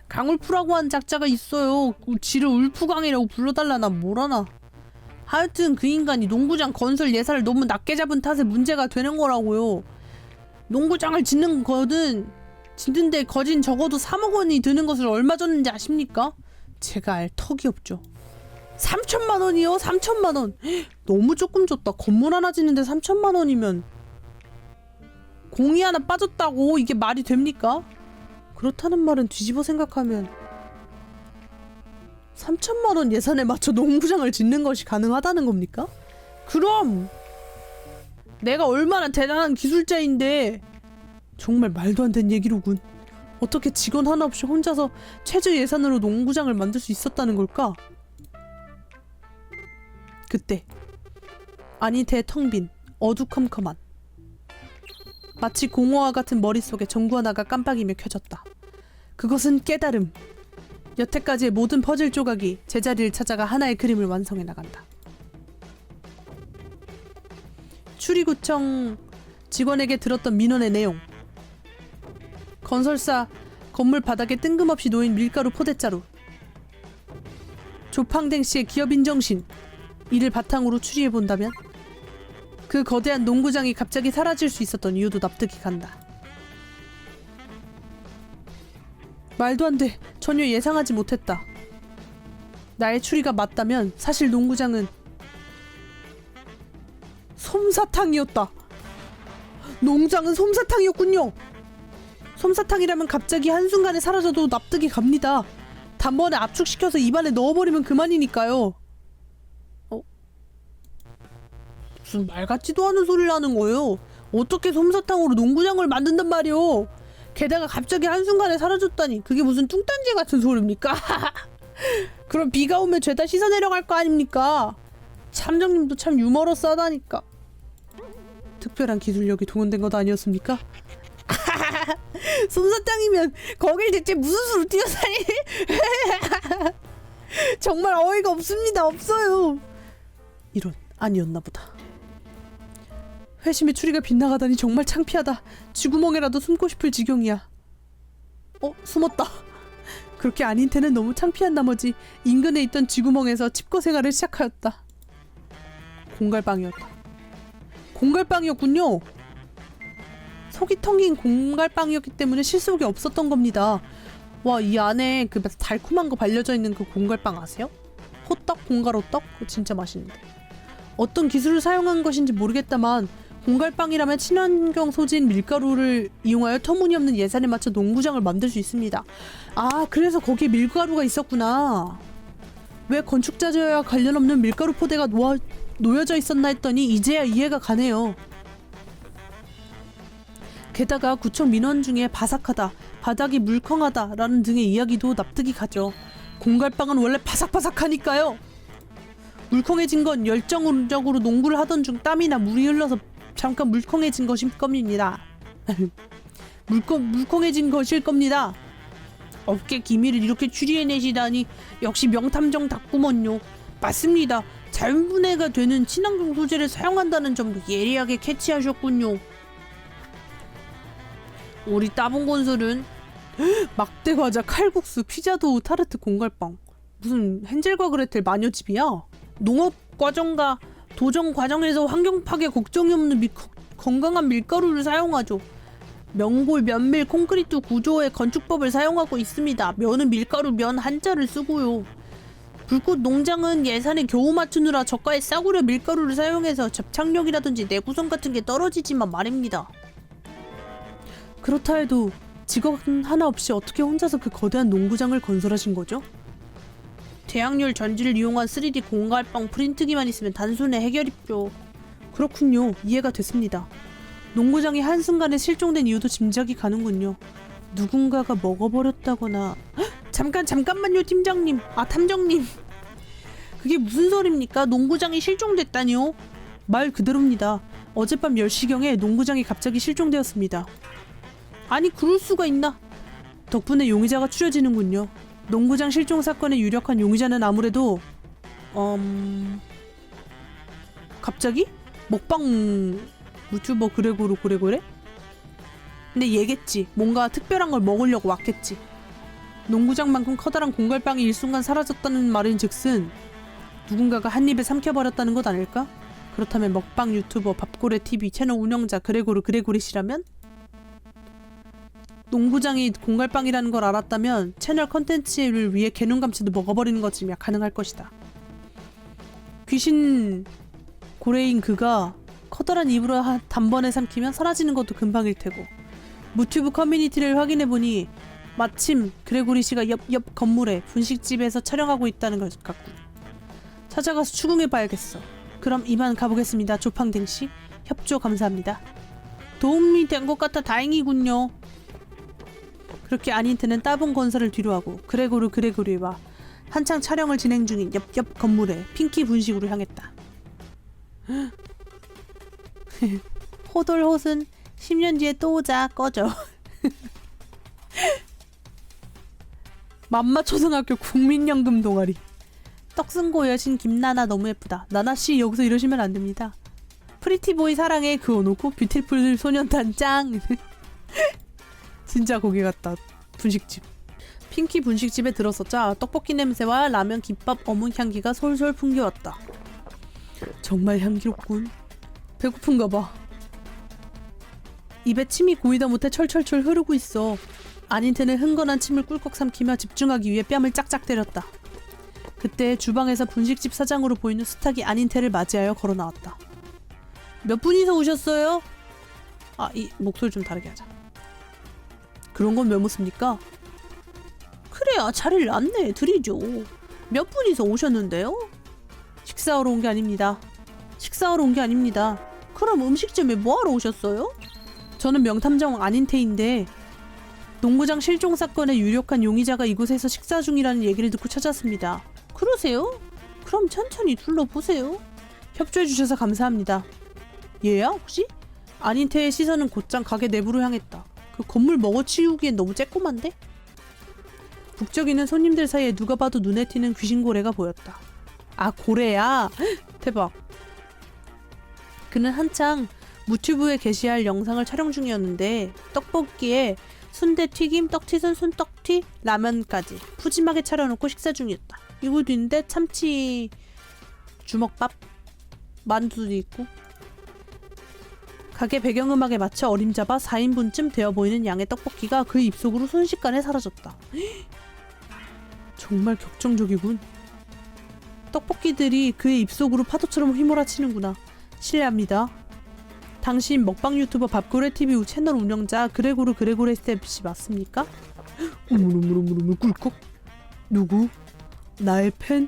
강울프라고 한 작자가 있어요. 지를 울프강이라고 불러달라나 뭐라나. 하여튼 그 인간이 농구장 건설 예산을 너무 낮게 잡은 탓에 문제가 되는 거라고요. 농구장을 짓는데 거진 적어도 3억 원이 드는 것을 얼마 줬는지 아십니까? 제가 알 턱이 없죠. 3천만 원이요? 3천만 원. 너무 조금 줬다. 건물 하나 짓는데 3천만 원이면 공이 하나 빠졌다고 이게 말이 됩니까? 그렇다는 말은 뒤집어 생각하면 3천만 원 예산에 맞춰 농구장을 짓는 것이 가능하다는 겁니까? 그럼! 내가 얼마나 대단한 기술자인데 정말 말도 안 되는 얘기로군. 어떻게 직원 하나 없이 혼자서 최저 예산으로 농구장을 만들 수 있었다는 걸까? 그때 아니 대텅빈 어두컴컴한 마치 공허와 같은 머릿속에 전구 하나가 깜빡이며 켜졌다. 그것은 깨달음. 여태까지의 모든 퍼즐 조각이 제자리를 찾아가 하나의 그림을 완성해 나간다. 추리구청 직원에게 들었던 민원의 내용. 건설사 건물 바닥에 뜬금없이 놓인 밀가루 포대자루. 조팡댕 씨의 기업인 정신. 이를 바탕으로 추리해본다면 그 거대한 농구장이 갑자기 사라질 수 있었던 이유도 납득이 간다. 말도 안 돼. 전혀 예상하지 못했다. 나의 추리가 맞다면 사실 농구장은 솜사탕이었다. 농장은 솜사탕이었군요. 솜사탕이라면 갑자기 한순간에 사라져도 납득이 갑니다. 단번에 압축시켜서 입안에 넣어버리면 그만이니까요. 무슨 말 같지도 않은 소리를 하는 거예요. 어떻게 솜사탕으로 농구장을 만든단 말이오. 게다가 갑자기 한순간에 사라졌다니 그게 무슨 뚱딴지 같은 소리입니까? 그럼 비가 오면 죄다 씻어 내려갈 거 아닙니까? 참정님도 참 유머러스하다니까. 특별한 기술력이 동원된 것 아니었습니까? 솜사탕이면 거길 대체 무슨 수로 뛰어다니? 정말 어이가 없습니다. 없어요. 이런, 아니었나 보다. 회심의 추리가 빗나가다니 정말 창피하다. 쥐구멍에라도 숨고 싶을 지경이야. 숨었다. 그렇게 아닌테는 너무 창피한 나머지 인근에 있던 쥐구멍에서 칩거 생활을 시작하였다. 공갈빵이었다. 공갈빵이었군요. 속이 텅긴 공갈빵이었기 때문에 실속이 없었던 겁니다. 와, 이 안에 그 달콤한 거 발려져 있는 그 공갈빵 아세요? 호떡, 공갈호떡? 그거 진짜 맛있는데. 어떤 기술을 사용한 것인지 모르겠다만 공갈빵이라면 친환경 소재인 밀가루를 이용하여 터무니없는 예산에 맞춰 농구장을 만들 수 있습니다. 아, 그래서 거기에 밀가루가 있었구나. 왜 건축자재와 관련 없는 밀가루 포대가 놓여져 있었나 했더니 이제야 이해가 가네요. 게다가 구청 민원 중에 바삭하다, 바닥이 물컹하다 라는 등의 이야기도 납득이 가죠. 공갈빵은 원래 바삭바삭하니까요. 물컹해진 건 열정적으로 농구를 하던 중 땀이나 물이 흘러서 잠깐 물컹해진 것일 겁니다. 물컹해진 것일 겁니다. 업계 기밀을 이렇게 추리해내시다니 역시 명탐정 닥구먼요. 맞습니다. 자연분해가 되는 친환경 소재를 사용한다는 점도 예리하게 캐치하셨군요. 우리 따봉 건설은 막대과자, 칼국수, 피자도우, 타르트, 공갈빵. 무슨 헨젤과 그레텔 마녀집이야? 농업 과정과 도정 과정에서 환경 파괴 걱정이 없는 건강한 밀가루를 사용하죠. 명골, 면밀, 콘크리트 구조의 건축법을 사용하고 있습니다. 면은 밀가루 면 한자를 쓰고요. 불꽃 농장은 예산에 겨우 맞추느라 저가의 싸구려 밀가루를 사용해서 접착력이라든지 내구성 같은 게 떨어지지만 말입니다. 그렇다 해도 직원 하나 없이 어떻게 혼자서 그 거대한 농구장을 건설하신 거죠? 대학열 전지를 이용한 3D 공갈빵 프린트기만 있으면 단순히 해결이죠. 그렇군요. 이해가 됐습니다. 농구장이 한순간에 실종된 이유도 짐작이 가는군요. 누군가가 먹어버렸다거나. 잠깐만요, 팀장님. 탐정님. 그게 무슨 소리입니까? 농구장이 실종됐다니요? 말 그대로입니다. 어젯밤 10시경에 농구장이 갑자기 실종되었습니다. 아니, 그럴 수가 있나? 덕분에 용의자가 추려지는군요. 농구장 실종 사건의 유력한 용의자는 아무래도 갑자기? 먹방 유튜버 그레고래? 근데 얘겠지. 뭔가 특별한 걸 먹으려고 왔겠지. 농구장만큼 커다란 공갈빵이 일순간 사라졌다는 말인즉슨 누군가가 한 입에 삼켜버렸다는 것 아닐까? 그렇다면 먹방 유튜버 밥고래TV 채널 운영자 그레고리시라면? 농구장이 공갈빵이라는 걸 알았다면 채널 컨텐츠를 위해 개눈감치도 먹어버리는 것쯤이야 가능할 것이다. 귀신 고래인 그가 커다란 입으로 단번에 삼키면 사라지는 것도 금방일 테고. 무튜브 커뮤니티를 확인해보니 마침 그레고리 씨가 옆 건물에 분식집에서 촬영하고 있다는 것 같군. 찾아가서 추궁해봐야겠어. 그럼 이만 가보겠습니다. 조팡댕씨 협조 감사합니다. 도움이 된 것 같아 다행이군요. 그렇게 아닌테는 따봉 건설을 뒤로하고 그레고리와 한창 촬영을 진행 중인 옆 건물에 핑키 분식으로 향했다. 호돌호순 10년 뒤에 또 오자. 꺼져. 맘마초등학교 국민연금 동아리. 떡순고 여신 김나나 너무 예쁘다. 나나씨 여기서 이러시면 안됩니다. 프리티보이 사랑해 그어놓고 뷰티풀 소년단 짱. 진짜 거기 같다. 분식집. 핑키 분식집에 들어서자 떡볶이 냄새와 라면, 김밥, 어묵 향기가 솔솔 풍겨왔다. 정말 향기롭군. 배고픈가 봐. 입에 침이 고이다 못해 철철철 흐르고 있어. 아닌테는 흥건한 침을 꿀꺽 삼키며 집중하기 위해 뺨을 짝짝 때렸다. 그때 주방에서 분식집 사장으로 보이는 수탉이 아닌테를 맞이하여 걸어 나왔다. 몇 분이서 오셨어요? 이 목소리 좀 다르게 하자. 그런 건 왜 묻습니까? 그래야 자리를 안내해 드리죠. 몇 분이서 오셨는데요? 식사하러 온 게 아닙니다. 식사하러 온 게 아닙니다. 그럼 음식점에 뭐하러 오셨어요? 저는 명탐정 아닌테인데 농구장 실종 사건의 유력한 용의자가 이곳에서 식사 중이라는 얘기를 듣고 찾았습니다. 그러세요? 그럼 천천히 둘러보세요. 협조해주셔서 감사합니다. 얘야 혹시? 아닌테의 시선은 곧장 가게 내부로 향했다. 그 건물 먹어치우기엔 너무 쬐꼬만데? 북적이는 손님들 사이에 누가 봐도 눈에 띄는 귀신고래가 보였다. 고래야? 대박. 그는 한창 무튜브에 게시할 영상을 촬영 중이었는데 떡볶이에 순대 튀김, 떡튀순, 순떡튀, 라면까지 푸짐하게 차려놓고 식사 중이었다. 이거 뒤인데 참치 주먹밥? 만두도 있고. 가게 배경음악에 맞춰 어림잡아 4인분쯤 되어 보이는 양의 떡볶이가 그의 입속으로 순식간에 사라졌다. 정말 격정적이군. 떡볶이들이 그의 입속으로 파도처럼 휘몰아치는구나. 실례합니다. 당신 먹방 유튜버 밥고래TV 채널 운영자 그레고르 스텝씨 맞습니까? 어머머머머머 꿀꺽? 누구? 나의 팬?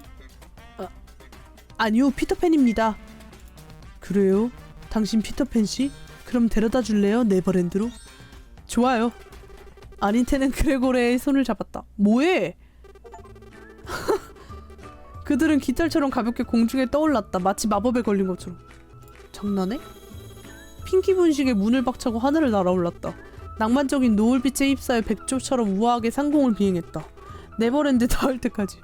아니요, 피터팬입니다. 그래요? 당신 피터팬씨? 그럼 데려다 줄래요? 네버랜드로? 좋아요. 아닌테는 그레고레의 손을 잡았다. 뭐해? 그들은 깃털처럼 가볍게 공중에 떠올랐다. 마치 마법에 걸린 것처럼. 장난해? 핑키 분식에 문을 박차고 하늘을 날아올랐다. 낭만적인 노을빛에 휩싸여 백조처럼 우아하게 상공을 비행했다. 네버랜드 닿을 때까지.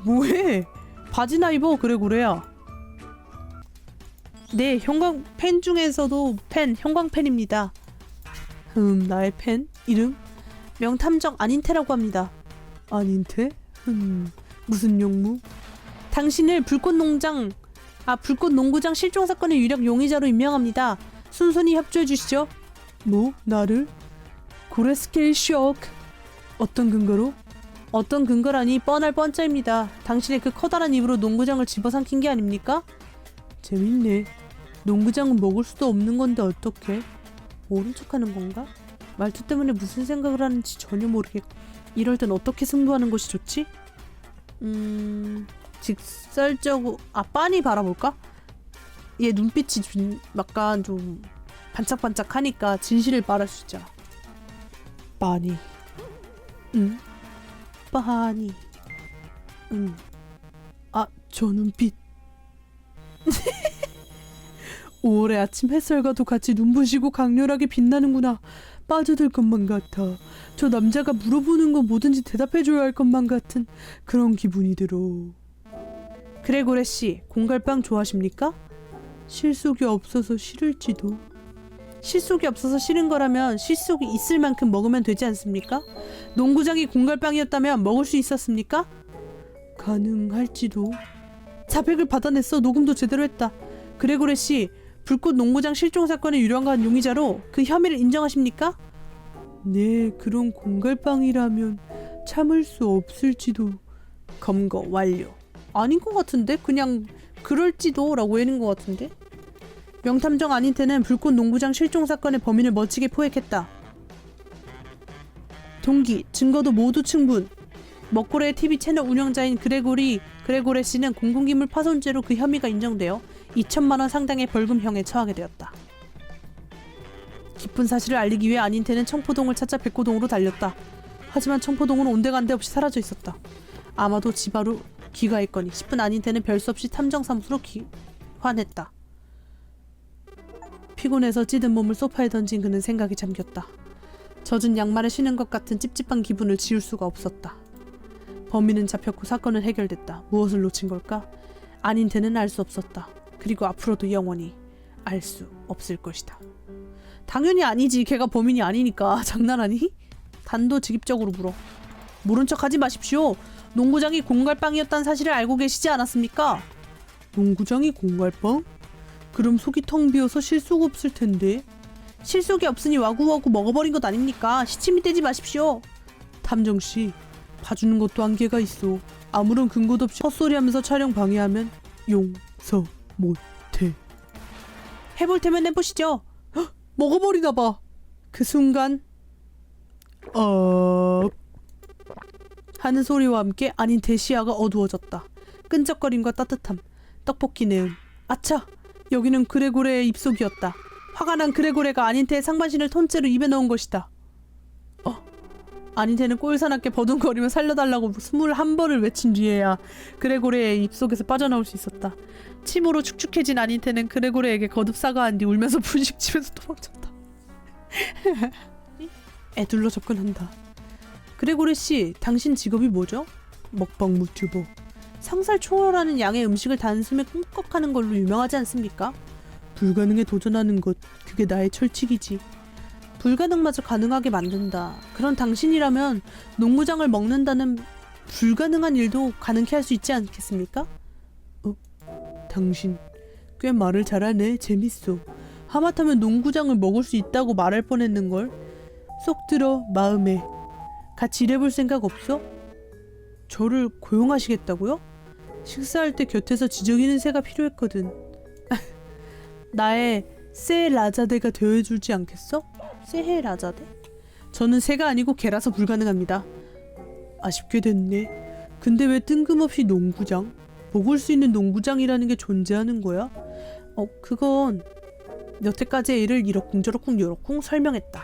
뭐해? 바지나 입어. 그레고레야. 네, 형광펜 중에서도 형광펜입니다. 나의 펜? 이름? 명탐정 아닌테라고 합니다. 아닌테? 무슨 용무? 당신을 불꽃농구장 실종 사건의 유력 용의자로 임명합니다. 순순히 협조해 주시죠. 뭐? 나를? 고레스케일 쇼크. 어떤 근거로? 어떤 근거라니 뻔할 뻔짜입니다. 당신의 그 커다란 입으로 농구장을 집어삼킨 게 아닙니까? 재밌네. 농구장은 먹을 수도 없는 건데 어떡해? 모른 척하는 건가? 말투 때문에 무슨 생각을 하는지 전혀 모르겠고. 이럴 땐 어떻게 승부하는 것이 좋지? 직설적으로 빤히 바라볼까? 얘 눈빛이 약간 좀 반짝반짝하니까 진실을 말할 수 있잖아. 빤히. 응? 빤히. 응. 저 눈빛. 올해 아침 햇살과도 같이 눈부시고 강렬하게 빛나는구나. 빠져들 것만 같아. 저 남자가 물어보는 건 뭐든지 대답해줘야 할 것만 같은 그런 기분이 들어. 그레고레 씨, 공갈빵 좋아하십니까? 실속이 없어서 싫을지도. 실속이 없어서 싫은 거라면 실속이 있을 만큼 먹으면 되지 않습니까? 농구장이 공갈빵이었다면 먹을 수 있었습니까? 가능할지도. 자백을 받아냈어. 녹음도 제대로 했다. 그레고레 씨, 불꽃 농구장 실종 사건의 유력한 용의자로 그 혐의를 인정하십니까? 네, 그런 공갈빵이라면 참을 수 없을지도. 검거 완료. 아닌 것 같은데? 그냥 그럴지도 라고 해는 것 같은데? 명탐정 아닌테는 불꽃 농구장 실종 사건의 범인을 멋지게 포획했다. 동기, 증거도 모두 충분. 먹고래의 TV 채널 운영자인 그레고레 씨는 공공기물 파손죄로 그 혐의가 인정되어 2천만원 상당의 벌금형에 처하게 되었다. 깊은 사실을 알리기 위해 아닌테는 청포동을 찾아 백호동으로 달렸다. 하지만 청포동은 온데간데 없이 사라져 있었다. 아마도 지바로 귀가했거니 싶은 아닌테는 별수 없이 탐정사무소로 귀환했다. 피곤해서 찌든 몸을 소파에 던진 그는 생각에 잠겼다. 젖은 양말에 쉬는 것 같은 찝찝한 기분을 지울 수가 없었다. 범인은 잡혔고 사건은 해결됐다. 무엇을 놓친 걸까? 아닌테는 알 수 없었다. 그리고 앞으로도 영원히 알 수 없을 것이다. 당연히 아니지. 걔가 범인이 아니니까. 장난하니? 단도직입적으로 물어. 모른 척 하지 마십시오. 농구장이 공갈빵이었다는 사실을 알고 계시지 않았습니까? 농구장이 공갈빵? 그럼 속이 텅 비어서 실속 없을 텐데. 실속이 없으니 와구와구 먹어버린 것 아닙니까? 시침이 떼지 마십시오. 탐정씨, 봐주는 것도 한계가 있어. 아무런 근거도 없이 헛소리하면서 촬영 방해하면 용서 못해. 해볼 테면 해보시죠. 헉, 먹어버리나봐. 그 순간 하는 소리와 함께 아닌테의 시야가 어두워졌다. 끈적거림과 따뜻함, 떡볶이 내음. 아차! 여기는 그레고레의 입속이었다. 화가 난 그레고레가 아닌테의 상반신을 통째로 입에 넣은 것이다. 아닌테는 꼴사납게 버둥거리며 살려달라고 21번을 외친 뒤에야 그레고레의 입속에서 빠져나올 수 있었다. 침으로 축축해진 아닌테는 그레고레에게 거듭 사과한 뒤 울면서 분식집에서 도망쳤다. 애둘러 접근한다. 그레고레 씨, 당신 직업이 뭐죠? 먹방 유튜버. 상살 초월하는 양의 음식을 단숨에 꿈꺽하는 걸로 유명하지 않습니까? 불가능에 도전하는 것, 그게 나의 철칙이지. 불가능마저 가능하게 만든다. 그런 당신이라면 농구장을 먹는다는 불가능한 일도 가능케 할 수 있지 않겠습니까? 당신 꽤 말을 잘하네. 재밌어. 하마터면 농구장을 먹을 수 있다고 말할 뻔했는걸. 쏙 들어 마음에. 같이 일해볼 생각 없어? 저를 고용하시겠다고요? 식사할 때 곁에서 지저귀는 새가 필요했거든. 나의 새 라자데가 되어주지 않겠어? 새해 라자데? 저는 새가 아니고 개라서 불가능합니다. 아쉽게 됐네. 근데 왜 뜬금없이 농구장? 먹을 수 있는 농구장이라는 게 존재하는 거야? 그건 여태까지의 일을 이러쿵저러쿵 요러쿵 설명했다.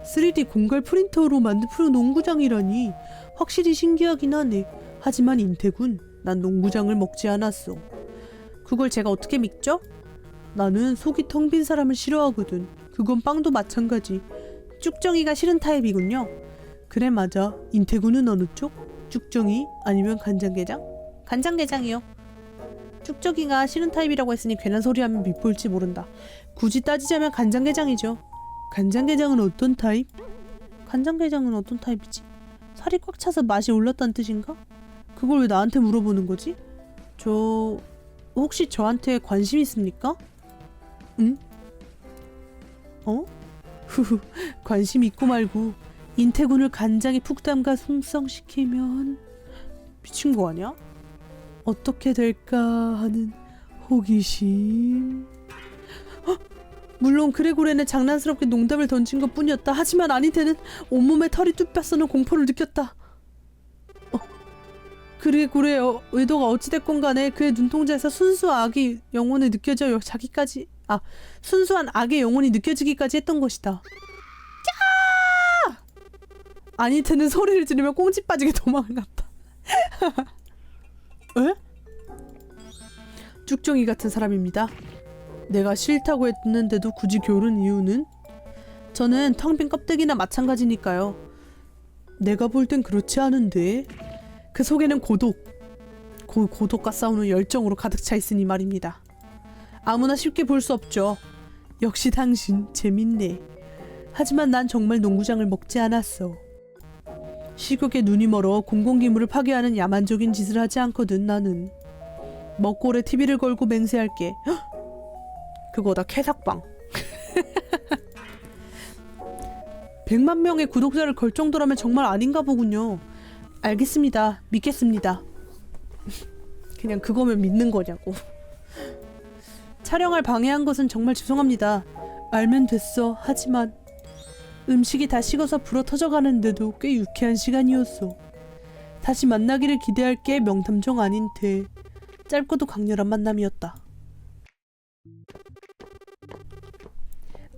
3D 공갈 프린터로 만든 프로 농구장이라니 확실히 신기하긴 하네. 하지만 인태군, 난 농구장을 먹지 않았어. 그걸 제가 어떻게 믿죠? 나는 속이 텅 빈 사람을 싫어하거든. 그건 빵도 마찬가지. 쭉정이가 싫은 타입이군요. 그래 맞아. 인태군은 어느 쪽? 쭉정이? 아니면 간장게장? 간장게장이요. 쭉정이가 싫은 타입이라고 했으니 괜한 소리하면 밉볼지 모른다. 굳이 따지자면 간장게장이죠. 간장게장은 어떤 타입? 간장게장은 어떤 타입이지? 살이 꽉 차서 맛이 올랐다는 뜻인가? 그걸 왜 나한테 물어보는 거지? 혹시 저한테 관심 있습니까? 응? 후후, 관심 있고 말고 인태군을 간장에 푹 담가 숙성시키면 미친 거 아니야? 어떻게 될까 하는 호기심. 물론 그레고레는 장난스럽게 농담을 던진 것 뿐이었다. 하지만 아닌테는 온몸에 털이 뚝 펴서는 공포를 느꼈다. 그레고레의 의도가 어찌됐건 간에 그의 눈동자에서 순수한 악의 영혼이 느껴져 순수한 악의 영혼이 느껴지기까지 했던 것이다. 야! 아닌테는 소리를 지르며 꽁지 빠지게 도망을 갔다. 에? 쭉정이 같은 사람입니다. 내가 싫다고 했는데도 굳이 교른 이유는? 저는 텅 빈 껍데기나 마찬가지니까요. 내가 볼 땐 그렇지 않은데. 그 속에는 고독과 싸우는 열정으로 가득 차 있으니 말입니다. 아무나 쉽게 볼 수 없죠. 역시 당신 재밌네. 하지만 난 정말 농구장을 먹지 않았어. 시국에 눈이 멀어 공공기물을 파괴하는 야만적인 짓을 하지 않거든. 나는 먹골에 TV를 걸고 맹세할게. 그거다, 캐삭방. 100만 명의 구독자를 걸 정도라면 정말 아닌가 보군요. 알겠습니다. 믿겠습니다. 그냥 그거면 믿는 거냐고. 촬영을 방해한 것은 정말 죄송합니다. 알면 됐어. 하지만 음식이 다 식어서 불어 터져가는데도 꽤 유쾌한 시간이었어. 다시 만나기를 기대할게. 명탐정 아닌테. 짧고도 강렬한 만남이었다.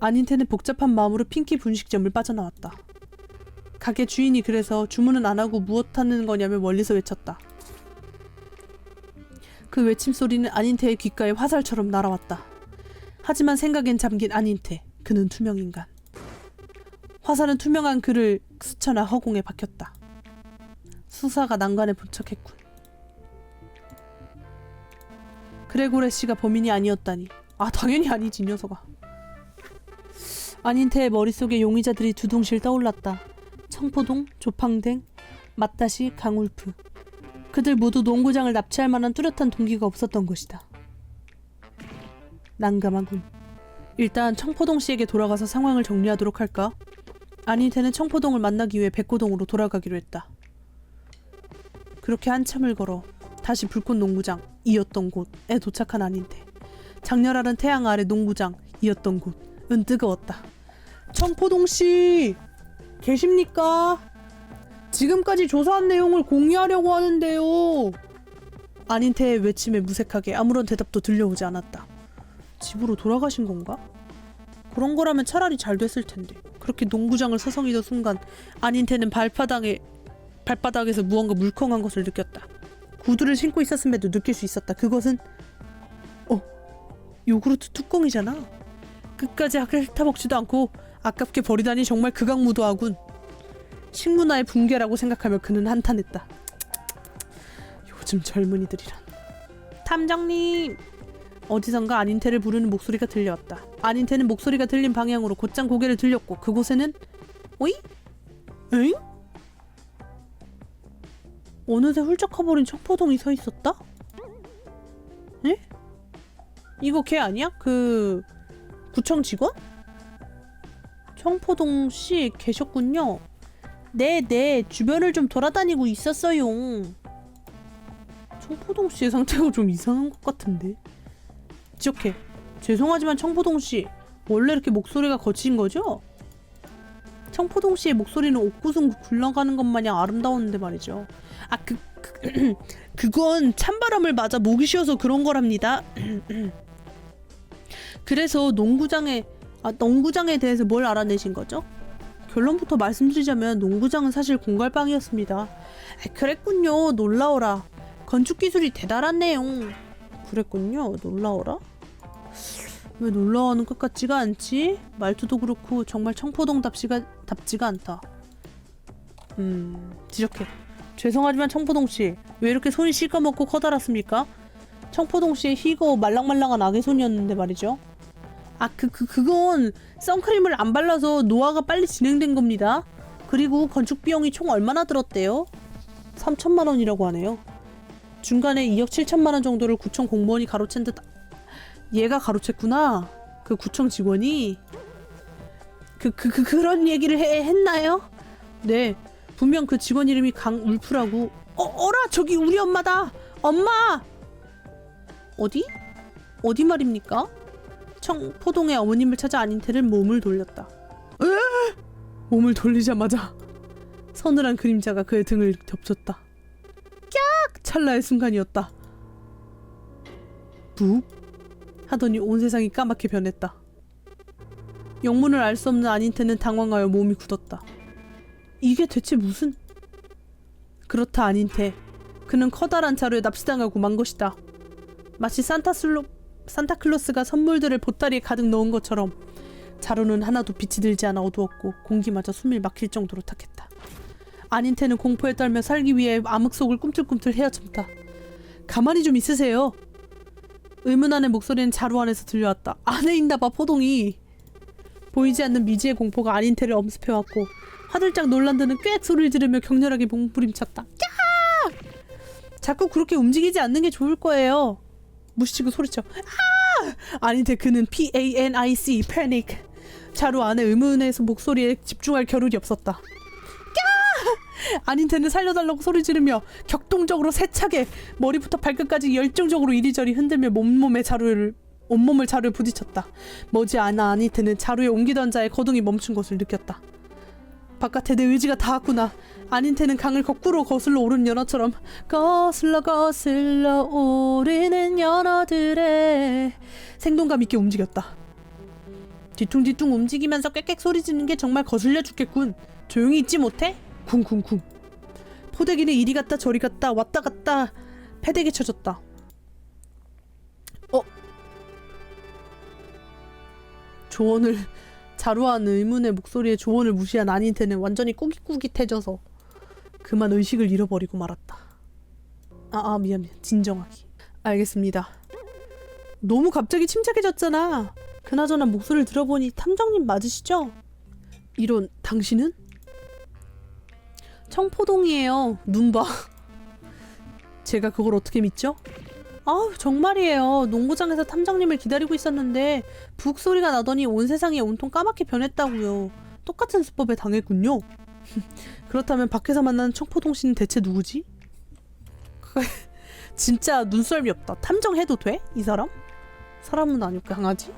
아닌테는 복잡한 마음으로 핑키 분식점을 빠져나왔다. 가게 주인이 그래서 주문은 안 하고 무엇 하는 거냐며 멀리서 외쳤다. 그 외침 소리는 아닌테의 귓가에 화살처럼 날아왔다. 하지만 생각엔 잠긴 아닌테. 그는 투명인간. 화살은 투명한 그를 스쳐나 허공에 박혔다. 수사가 난간에 도착했군. 그레고레 씨가 범인이 아니었다니. 당연히 아니지, 이 녀석아. 아닌테의 머릿속에 용의자들이 두둥실 떠올랐다. 청포동, 조팡댕, 맛다시, 강울프. 그들 모두 농구장을 납치할 만한 뚜렷한 동기가 없었던 것이다. 난감하군. 일단 청포동 씨에게 돌아가서 상황을 정리하도록 할까? 안인태는 청포동을 만나기 위해 백고동으로 돌아가기로 했다. 그렇게 한참을 걸어 다시 불꽃 농구장이었던 곳에 도착한 안인태. 장렬하는 태양 아래 농구장이었던 곳은 뜨거웠다. 청포동 씨 계십니까? 지금까지 조사한 내용을 공유하려고 하는데요. 안인태의 외침에 무색하게 아무런 대답도 들려오지 않았다. 집으로 돌아가신 건가? 그런 거라면 차라리 잘 됐을 텐데. 그렇게 농구장을 서성이던 순간 안인태는 발바닥에서 무언가 물컹한 것을 느꼈다. 구두를 신고 있었음에도 느낄 수 있었다. 그것은 요구르트 뚜껑이잖아. 끝까지 핥아먹지도 않고 아깝게 버리다니 정말 극악무도하군. 식문화의 붕괴라고 생각하며 그는 한탄했다. 요즘 젊은이들이란. 탐정님! 어디선가 안인태를 부르는 목소리가 들려왔다. 안인태는 목소리가 들린 방향으로 곧장 고개를 들렸고 그곳에는 오이? 에잉? 어느새 훌쩍 커버린 청포동이 서 있었다? 에? 이거 걔 아니야? 그... 구청 직원? 청포동 씨 계셨군요. 네, 주변을 좀 돌아다니고 있었어요. 청포동 씨의 상태가 좀 이상한 것 같은데. 지적해. 죄송하지만 청포동 씨, 원래 이렇게 목소리가 거친 거죠? 청포동 씨의 목소리는 옥구슬 굴러가는 것 마냥 아름다웠는데 말이죠. 그건 찬바람을 맞아 목이 쉬어서 그런 거랍니다. 그래서 농구장에 대해서 뭘 알아내신 거죠? 결론부터 말씀드리자면 농구장은 사실 공갈빵이었습니다. 그랬군요. 놀라워라. 건축 기술이 대단하네요. 그랬군요. 놀라워라? 왜 놀라워하는 것 같지가 않지? 말투도 그렇고 정말 청포동답지가 않다. 지적해. 죄송하지만 청포동씨, 왜 이렇게 손이 시꺼멓고 커다랗습니까? 청포동씨의 희고 말랑말랑한 아기 손이었는데 말이죠. 그건 선크림을 안 발라서 노화가 빨리 진행된 겁니다. 그리고 건축 비용이 총 얼마나 들었대요? 3천만 원이라고 하네요. 중간에 2억 7천만 원 정도를 구청 공무원이 가로챈 듯. 얘가 가로챘구나. 그 구청 직원이. 그런 얘기를 했나요? 네. 분명 그 직원 이름이 강울프라고. 어라, 저기 우리 엄마다. 엄마! 어디 말입니까? 청포동의 어머님을 찾아 안인태는 몸을 돌렸다. 몸을 돌리자마자 서늘한 그림자가 그의 등을 덮쳤다. 깍! 찰나의 순간이었다. 북! 하더니 온 세상이 까맣게 변했다. 영문을 알 수 없는 안인태는 당황하여 몸이 굳었다. 이게 대체 무슨... 그렇다 안인태. 그는 커다란 자루에 납치당하고 만 것이다. 마치 산타클로스가 선물들을 보따리에 가득 넣은 것처럼 자루는 하나도 빛이 들지 않아 어두웠고 공기마저 숨이 막힐 정도로 탁했다. 안인태는 공포에 떨며 살기 위해 암흑 속을 꿈틀꿈틀 헤어쳤다. 가만히 좀 있으세요. 의문안의 목소리는 자루 안에서 들려왔다. 안에 있나봐 포동이. 보이지 않는 미지의 공포가 안인태를 엄습해왔고 화들짝 놀란 듯는 꽥 소리를 지르며 격렬하게 몸부림쳤다. 야! 자꾸 그렇게 움직이지 않는 게 좋을 거예요. 무시치고 소리쳐. 안인태 그는 PANIC 패닉. 자루 안에 의문에서 목소리에 집중할 겨를이 없었다. 안인태는 살려달라고 소리 지르며 격동적으로 세차게 머리부터 발끝까지 열정적으로 이리저리 흔들며 온몸을 자루에 부딪혔다. 머지않아 안인태는 자루에 옮기던 자의 거동이 멈춘 것을 느꼈다. 바깥에 내 의지가 닿았구나. 안인태는 강을 거꾸로 거슬러 오르는 연어처럼 거슬러 오르는 연어들의 생동감 있게 움직였다. 뒤뚱뒤뚱 움직이면서 꽥꽥 소리지는 게 정말 거슬려 죽겠군. 조용히 있지 못해? 쿵쿵쿵. 포대기는 이리 갔다 저리 갔다 왔다 갔다 패대기 쳐졌다. 조언을 자루한 의문의 목소리에 조언을 무시한 안인태는 완전히 꾸깃꾸깃해져서 그만 의식을 잃어버리고 말았다. 미안. 진정하기. 알겠습니다. 너무 갑자기 침착해졌잖아. 그나저나 목소리를 들어보니 탐정님 맞으시죠? 이런, 당신은? 청포동이에요. 눈 봐. 제가 그걸 어떻게 믿죠? 아우 정말이에요. 농구장에서 탐정님을 기다리고 있었는데 북 소리가 나더니 온 세상이 온통 까맣게 변했다고요. 똑같은 수법에 당했군요. 그렇다면 밖에서 만나는 청포동 씨는 대체 누구지? 진짜 눈썰미 없다. 탐정해도 돼? 이 사람? 사람은 아니고 강아지?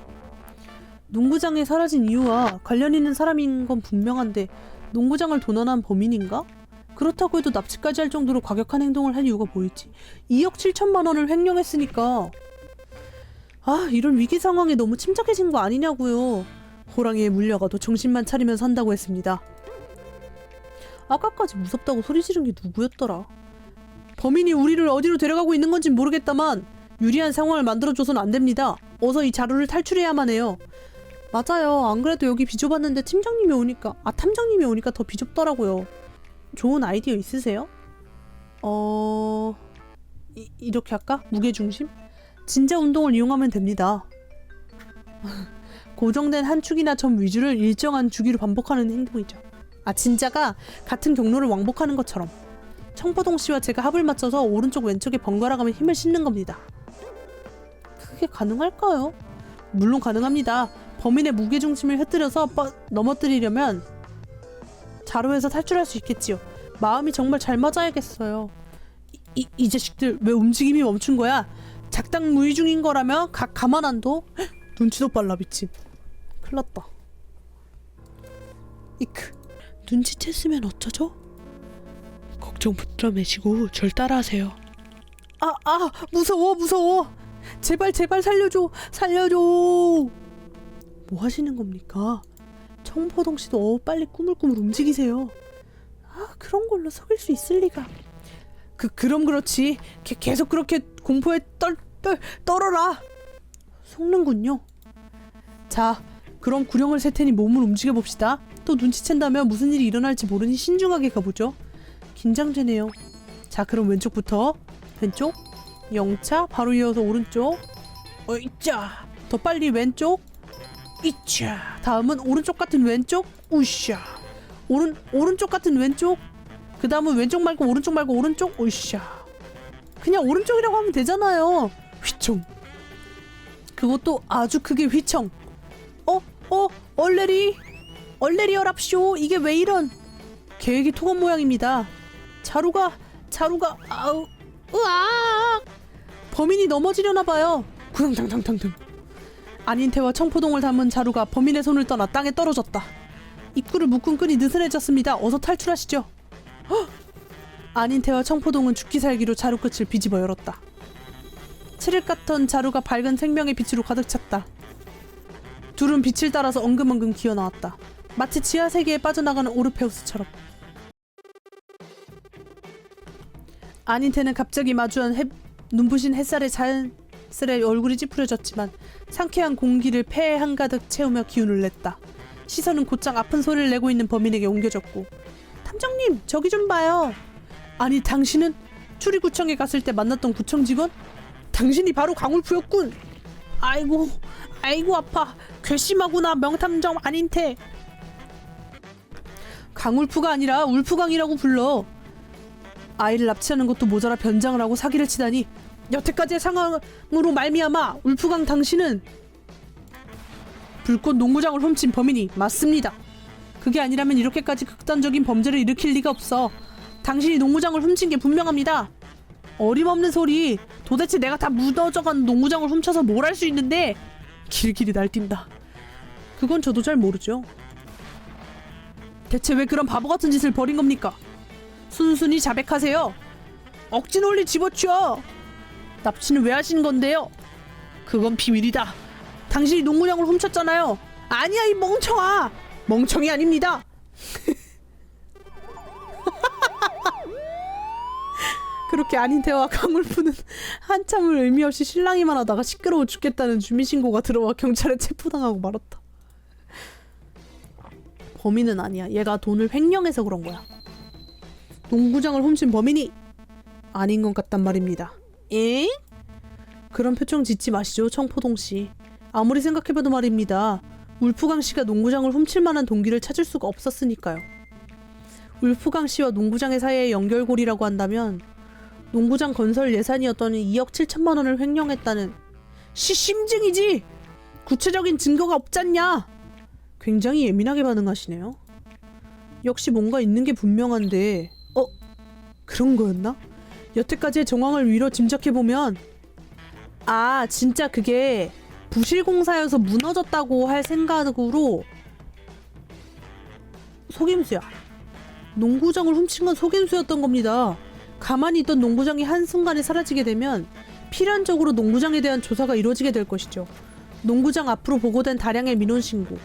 농구장에 사라진 이유와 관련 있는 사람인 건 분명한데 농구장을 도난한 범인인가? 그렇다고 해도 납치까지 할 정도로 과격한 행동을 할 이유가 뭐였지? 2억 7천만 원을 횡령했으니까. 아, 이런 위기 상황에 너무 침착해진 거 아니냐고요. 호랑이에 물려가도 정신만 차리면 산다고 했습니다. 아까까지 무섭다고 소리 지른 게 누구였더라? 범인이 우리를 어디로 데려가고 있는 건진 모르겠다만 유리한 상황을 만들어줘선 안 됩니다. 어서 이 자루를 탈출해야만 해요. 맞아요. 안 그래도 여기 비좁았는데 탐정님이 오니까 더 비좁더라고요. 좋은 아이디어 있으세요? 이렇게 할까? 무게중심? 진자 운동을 이용하면 됩니다. 고정된 한 축이나 점 위주를 일정한 주기로 반복하는 행동이죠. 아, 진자가 같은 경로를 왕복하는 것처럼. 청포동 씨와 제가 합을 맞춰서 오른쪽 왼쪽에 번갈아 가며 힘을 싣는 겁니다. 그게 가능할까요? 물론 가능합니다. 범인의 무게중심을 흩뜨려서 넘어뜨리려면 자루에서 탈출할 수 있겠지요. 마음이 정말 잘 맞아야겠어요. 이 자식들 왜 움직임이 멈춘 거야? 작당무의 중인 거라면 가만 안 둬? 눈치도 빨라 미친. 큰일 났다. 이크. 눈치챘으면 어쩌죠? 걱정 붙들어 매시고 절 따라하세요. 무서워. 제발 살려줘. 뭐 하시는 겁니까? 청포동 씨도 빨리 꾸물꾸물 움직이세요. 그런 걸로 속일 수 있을 리가. 그럼 그렇지. 계속 그렇게 공포에 떨어라. 속는군요. 자, 그럼 구령을 셀 테니 몸을 움직여 봅시다. 또 눈치챈다면 무슨 일이 일어날지 모르니 신중하게 가보죠. 긴장되네요. 자, 그럼 왼쪽부터. 왼쪽. 영차. 바로 이어서 오른쪽. 이짜. 더 빨리 왼쪽. 이차. 다음은 오른쪽 같은 왼쪽. 우샤. 오른쪽 같은 왼쪽. 그 다음은 왼쪽 말고 오른쪽. 우샤. 그냥 오른쪽이라고 하면 되잖아요. 휘청. 그것도 아주 크게 휘청. 얼레리어랍쇼. 이게 왜 이런. 계획이 통한 모양입니다. 자루가 으악. 범인이 넘어지려나봐요. 구당당당당당. 안인태와 청포동을 담은 자루가 범인의 손을 떠나 땅에 떨어졌다. 입구를 묶은 끈이 느슨해졌습니다. 어서 탈출하시죠. 안인태와 청포동은 죽기 살기로 자루 끝을 비집어 열었다. 칠흑 같던 자루가 밝은 생명의 빛으로 가득 찼다. 둘은 빛을 따라서 엉금엉금 기어나왔다. 마치 지하 세계에 빠져나가는 오르페우스처럼. 안인태는 갑자기 마주한 눈부신 햇살에 자연스레 얼굴이 찌푸려졌지만 상쾌한 공기를 폐에 한가득 채우며 기운을 냈다. 시선은 곧장 아픈 소리를 내고 있는 범인에게 옮겨졌고. 탐정님, 저기 좀 봐요. 아니, 당신은 추리구청에 갔을 때 만났던 구청 직원? 당신이 바로 강울프였군. 아이고 아파. 괘씸하구나, 명탐정 안인태. 강울프가 아니라 울프강이라고 불러. 아이를 납치하는 것도 모자라 변장을 하고 사기를 치다니. 여태까지의 상황으로 말미암아 울프강 당신은 불꽃 농구장을 훔친 범인이 맞습니다. 그게 아니라면 이렇게까지 극단적인 범죄를 일으킬 리가 없어. 당신이 농구장을 훔친 게 분명합니다. 어림없는 소리. 도대체 내가 다 무너져간 농구장을 훔쳐서 뭘 할 수 있는데. 길길이 날뛴다. 그건 저도 잘 모르죠. 대체 왜 그런 바보 같은 짓을 벌인 겁니까? 순순히 자백하세요. 억지 논리 집어치워. 납치는 왜 하신 건데요? 그건 비밀이다. 당신이 농구장을 훔쳤잖아요. 아니야, 이 멍청아. 멍청이 아닙니다. 그렇게 안인태와 강울프는 한참을 의미 없이 실랑이만 하다가 시끄러워 죽겠다는 주민신고가 들어와 경찰에 체포당하고 말았다. 범인은 아니야. 얘가 돈을 횡령해서 그런 거야. 농구장을 훔친 범인이 아닌 것 같단 말입니다. 엥? 그런 표정 짓지 마시죠, 청포동씨. 아무리 생각해봐도 말입니다. 울프강씨가 농구장을 훔칠 만한 동기를 찾을 수가 없었으니까요. 울프강씨와 농구장의 사이의 연결고리라고 한다면 농구장 건설 예산이었던 2억 7천만 원을 횡령했다는 심증이지! 구체적인 증거가 없잖냐! 굉장히 예민하게 반응하시네요. 역시 뭔가 있는 게 분명한데 그런 거였나? 여태까지의 정황을 위로 짐작해보면 진짜 그게 부실공사여서 무너졌다고 할 생각으로 속임수야. 농구장을 훔친 건 속임수였던 겁니다. 가만히 있던 농구장이 한순간에 사라지게 되면 필연적으로 농구장에 대한 조사가 이루어지게 될 것이죠. 농구장 앞으로 보고된 다량의 민원 신고.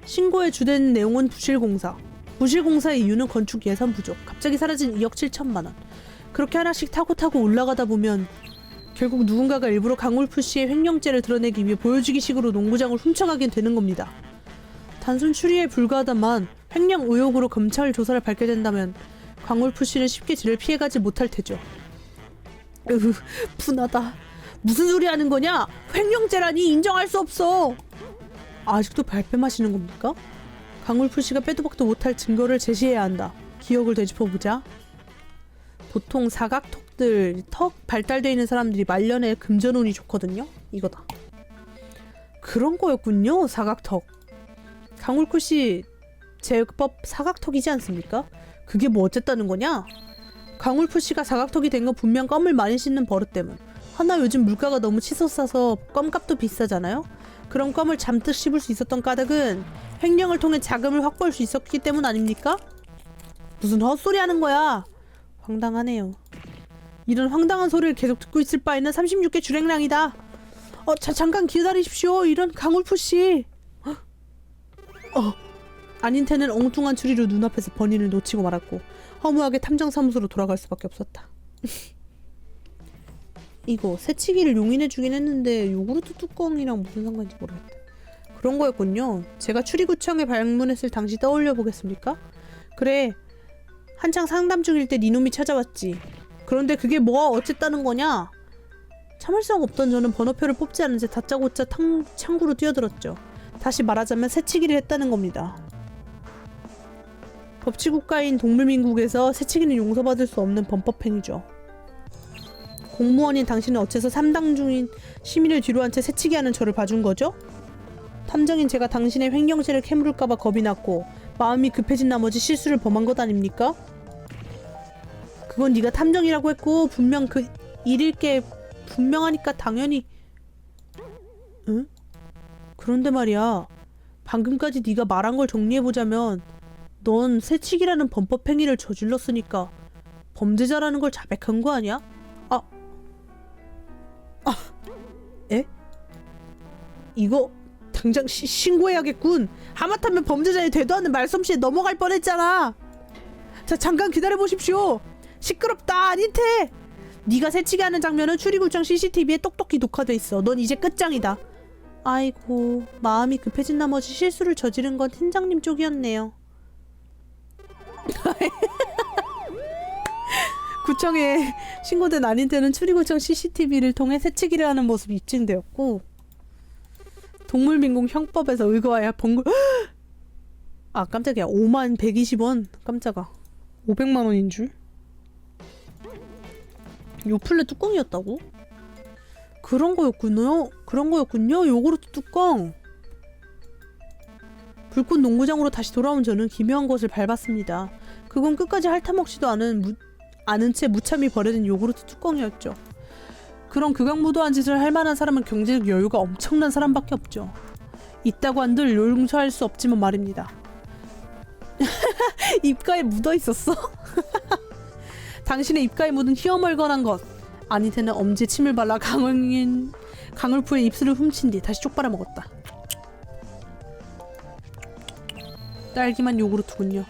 신고의 주된 내용은 부실공사. 부실공사의 이유는 건축 예산 부족. 갑자기 사라진 2억 7천만 원. 그렇게 하나씩 타고 올라가다 보면 결국 누군가가 일부러 강울프 씨의 횡령죄를 드러내기 위해 보여주기식으로 농구장을 훔쳐가게 되는 겁니다. 단순 추리에 불과하다만 횡령 의혹으로 검찰 조사를 받게 된다면 강울프 씨는 쉽게 죄를 피해가지 못할 테죠. 분하다. 무슨 소리 하는 거냐? 횡령죄라니 인정할 수 없어. 아직도 발뺌하시는 겁니까? 강울프 씨가 빼도 박도 못할 증거를 제시해야 한다. 기억을 되짚어보자. 보통 사각턱들, 턱 발달되어 있는 사람들이 말년에 금전운이 좋거든요? 이거다. 그런 거였군요, 사각턱. 강울프 씨 제법 사각턱이지 않습니까? 그게 뭐 어쨌다는 거냐? 강울프 씨가 사각턱이 된 건 분명 껌을 많이 씹는 버릇 때문. 하나 요즘 물가가 너무 치솟아서 껌값도 비싸잖아요? 그럼 껌을 잔뜩 씹을 수 있었던 까닭은 횡령을 통해 자금을 확보할 수 있었기 때문 아닙니까? 무슨 헛소리 하는 거야? 황당하네요. 이런 황당한 소리를 계속 듣고 있을 바에는 36개 주랭랑이다. 잠깐 기다리십시오. 이런 강울프 씨. 안인태는 엉뚱한 추리로 눈앞에서 번인을 놓치고 말았고 허무하게 탐정사무소로 돌아갈 수밖에 없었다. 이거 새치기를 용인해주긴 했는데 요구르트 뚜껑이랑 무슨 상관인지 모르겠다. 그런 거였군요. 제가 출입구청에 방문했을 당시 떠올려 보겠습니까? 그래, 한창 상담 중일 때 니놈이 찾아왔지. 그런데 그게 뭐가 어쨌다는 거냐? 참을 수 없던 저는 번호표를 뽑지 않은 채 다짜고짜 창구로 뛰어들었죠. 다시 말하자면 새치기를 했다는 겁니다. 법치국가인 동물민국에서 새치기는 용서받을 수 없는 범법행위죠. 공무원인 당신은 어째서 3당 중인 시민을 뒤로 한 채 새치기하는 저를 봐준 거죠? 탐정인 제가 당신의 횡령죄를 캐물을까봐 겁이 났고 마음이 급해진 나머지 실수를 범한 것 아닙니까? 그건 네가 탐정이라고 했고 분명 그 일일 게 분명하니까 당연히. 응? 그런데 말이야, 방금까지 네가 말한 걸 정리해보자면 넌 새치기라는 범법행위를 저질렀으니까 범죄자라는 걸 자백한 거 아니야? 에? 이거 당장 신고해야겠군. 하마터면 범죄자의 되도 않는 말솜씨에 넘어갈 뻔했잖아. 자, 잠깐 기다려보십시오. 시끄럽다, 안인태. 네가 새치기하는 장면은 출입구청 CCTV에 똑똑히 녹화돼 있어. 넌 이제 끝장이다. 아이고, 마음이 급해진 나머지 실수를 저지른 건 팀장님 쪽이었네요. 구청에 신고된 안인태는 출입구청 CCTV를 통해 새치기를 하는 모습이 입증되었고 동물민국 형법에서 의거하여 번글 깜짝이야. 5만 120원. 깜짝아. 500만 원인 줄? 요플레 뚜껑이었다고? 그런 거였군요. 요구르트 뚜껑. 불꽃 농구장으로 다시 돌아온 저는 기묘한 것을 밟았습니다. 그건 끝까지 핥아먹지도 않은 채 무참히 버려진 요구르트 뚜껑이었죠. 그런 극악무도한 짓을 할 만한 사람은 경제적 여유가 엄청난 사람밖에 없죠. 있다고 한들 용서할 수 없지만 말입니다. 입가에 묻어 있었어? 당신의 입가에 묻은 희어멀건한 것. 안인태는 엄지에 침을 발라 강울프의 입술을 훔친 뒤 다시 쪽바라 먹었다. 딸기맛 요구르트군요.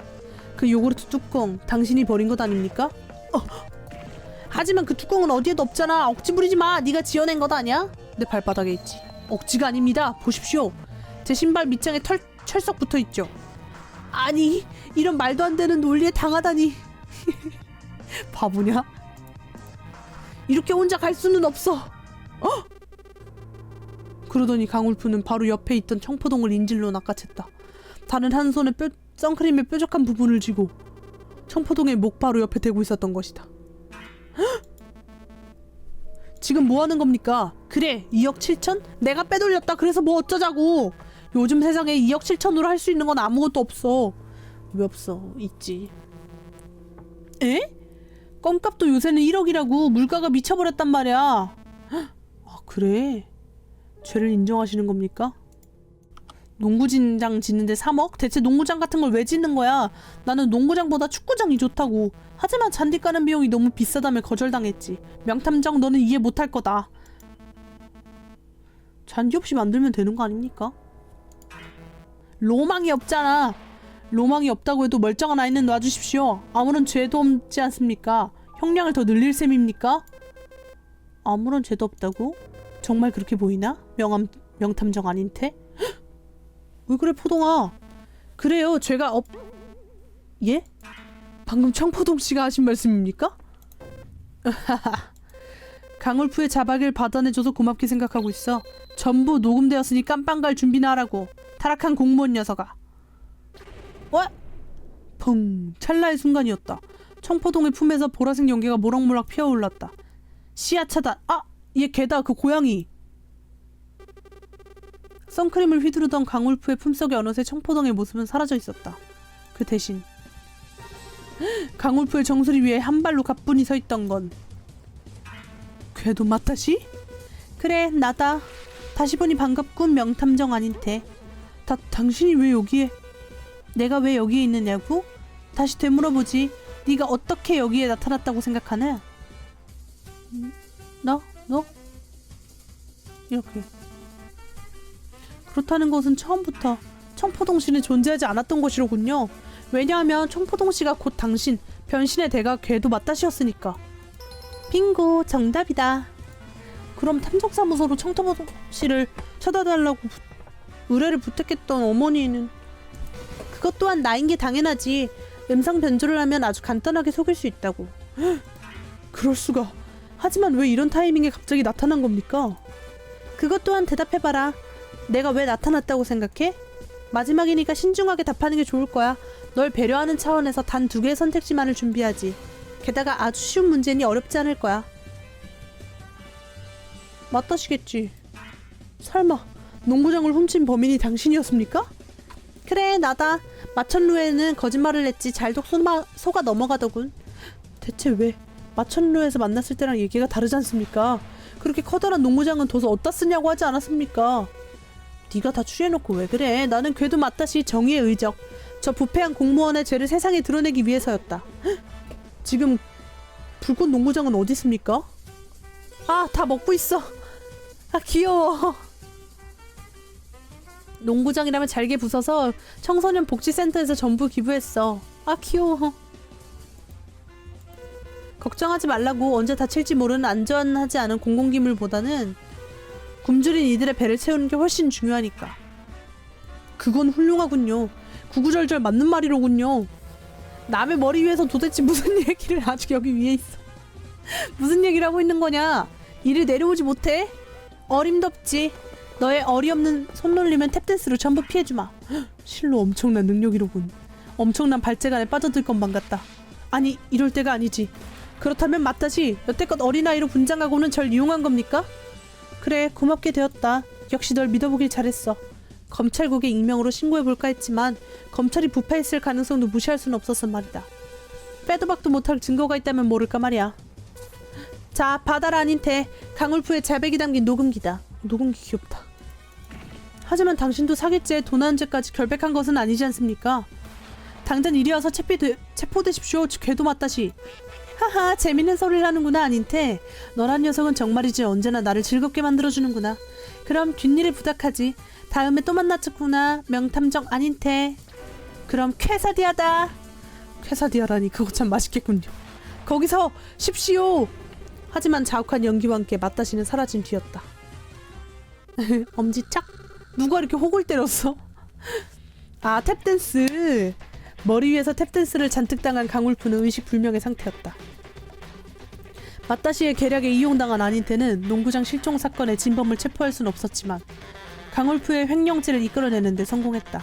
그 요구르트 뚜껑 당신이 버린 것 아닙니까? 하지만 그 뚜껑은 어디에도 없잖아. 억지 부리지 마. 네가 지어낸 것 아니야? 내 발바닥에 있지. 억지가 아닙니다. 보십시오. 제 신발 밑장에 철석 붙어있죠. 아니, 이런 말도 안 되는 논리에 당하다니. 바보냐? 이렇게 혼자 갈 수는 없어. 그러더니 강울프는 바로 옆에 있던 청포동을 인질로 낚아챘다. 다른 한 손에 선크림의 뾰족한 부분을 쥐고 청포동의 목 바로 옆에 대고 있었던 것이다. 지금 뭐 하는 겁니까? 그래 2억 7천? 내가 빼돌렸다. 그래서 뭐 어쩌자고. 요즘 세상에 2억 7천으로 할 수 있는 건 아무것도 없어. 왜 없어? 있지. 에? 껌값도 요새는 1억이라고. 물가가 미쳐버렸단 말이야. 아 그래? 죄를 인정하시는 겁니까? 농구장 짓는데 3억? 대체 농구장 같은 걸 왜 짓는 거야? 나는 농구장보다 축구장이 좋다고. 하지만 잔디 까는 비용이 너무 비싸다며 거절당했지. 명탐정 너는 이해 못할 거다. 잔디 없이 만들면 되는 거 아닙니까? 로망이 없잖아. 로망이 없다고 해도 멀쩡한 아이는 놔주십시오. 아무런 죄도 없지 않습니까? 형량을 더 늘릴 셈입니까? 아무런 죄도 없다고? 정말 그렇게 보이나? 명탐정 아닌테? 왜 그래 포동아? 그래요 죄가 예? 방금 청포동씨가 하신 말씀입니까? 강울프의 자박을 받아내줘서 고맙게 생각하고 있어. 전부 녹음되었으니 깜빵 갈 준비나 하라고. 타락한 공무원 녀석아. 펑 찰나의 순간이었다. 청포동의 품에서 보라색 연기가 모락모락 피어올랐다. 씨앗 차단. 얘 걔다 그 고양이. 선크림을 휘두르던 강울프의 품속에 어느새 청포동의 모습은 사라져 있었다. 그 대신 강울프의 정수리 위에 한 발로 가뿐히 서 있던 건 궤도 마타시? 그래 나다. 다시 보니 반갑군 명탐정 아닌테. 당신이 왜 여기에? 내가 왜 여기에 있느냐고? 다시 되물어보지. 네가 어떻게 여기에 나타났다고 생각하나? 너? 이렇게. 그렇다는 것은 처음부터 청포동씨는 존재하지 않았던 것이로군요. 왜냐하면 청포동씨가 곧 당신, 변신의 대가 궤도 마따시였으니까. 빙고 정답이다. 그럼 탐정사무소로 청포동씨를 쳐다달라고 의뢰를 부탁했던 어머니는 그것 또한 나인 게 당연하지. 음성 변조를 하면 아주 간단하게 속일 수 있다고. 그럴 수가. 하지만 왜 이런 타이밍에 갑자기 나타난 겁니까? 그것 또한 대답해봐라. 내가 왜 나타났다고 생각해? 마지막이니까 신중하게 답하는 게 좋을 거야. 널 배려하는 차원에서 단 2개의 선택지만을 준비하지. 게다가 아주 쉬운 문제니 어렵지 않을 거야. 맞다시겠지. 설마 농구장을 훔친 범인이 당신이었습니까? 그래 나다. 마천루에는 거짓말을 했지. 잘도 속아 넘어가더군. 대체 왜 마천루에서 만났을 때랑 얘기가 다르지 않습니까? 그렇게 커다란 농구장은 둬서 어디다 쓰냐고 하지 않았습니까? 네가 다 추리해놓고 왜 그래? 나는 궤도 맞다시 정의의 의적. 저 부패한 공무원의 죄를 세상에 드러내기 위해서였다. 지금 불꽃 농구장은 어디 있습니까? 다 먹고 있어. 귀여워. 농구장이라면 잘게 부숴서 청소년 복지센터에서 전부 기부했어. 귀여워. 걱정하지 말라고. 언제 다칠지 모르는 안전하지 않은 공공기물보다는 굶주린 이들의 배를 채우는 게 훨씬 중요하니까. 그건 훌륭하군요. 구구절절 맞는 말이로군요. 남의 머리 위에서 도대체 무슨 얘기를 아직 여기 위에 있어. 무슨 얘기를 하고 있는 거냐? 이를 내려오지 못해? 어림덥지. 너의 어리없는 손놀림은 탭댄스로 전부 피해주마. 실로 엄청난 능력이로군. 엄청난 발재간에 빠져들 것만 같다. 아니 이럴 때가 아니지. 그렇다면 맞다시 여태껏 어린아이로 분장하고는 절 이용한 겁니까? 그래 고맙게 되었다. 역시 널 믿어보길 잘했어. 검찰국의 익명으로 신고해볼까 했지만 검찰이 부패했을 가능성도 무시할 수는 없었어 말이다. 빼도 박도 못할 증거가 있다면 모를까 말이야. 자 받아라 아닌테. 강울프의 자백이 담긴 녹음기다. 녹음기 귀엽다. 하지만 당신도 사기죄, 도난죄까지 결백한 것은 아니지 않습니까? 당장 이리 와서 체포되십시오. 궤도 맞다시. 하하 재밌는 소리를 하는구나 아닌테. 너란 녀석은 정말이지 언제나 나를 즐겁게 만들어주는구나. 그럼 뒷일을 부탁하지. 다음에 또 만나자꾸나 명탐정 아닌테. 그럼 쾌사디아다. 쾌사디아라니 그거 참 맛있겠군요. 거기서 쉽시오. 하지만 자욱한 연기와 함께 맞다시는 사라진 뒤였다. 엄지척? 누가 이렇게 혹을 때렸어? 탭댄스. 머리 위에서 탭댄스를 잔뜩 당한 강울프는 의식불명의 상태였다. 맞다시의 계략에 이용당한 아닌테는 농구장 실종 사건의 진범을 체포할 수는 없었지만 강울프의 횡령죄를 이끌어내는 데 성공했다.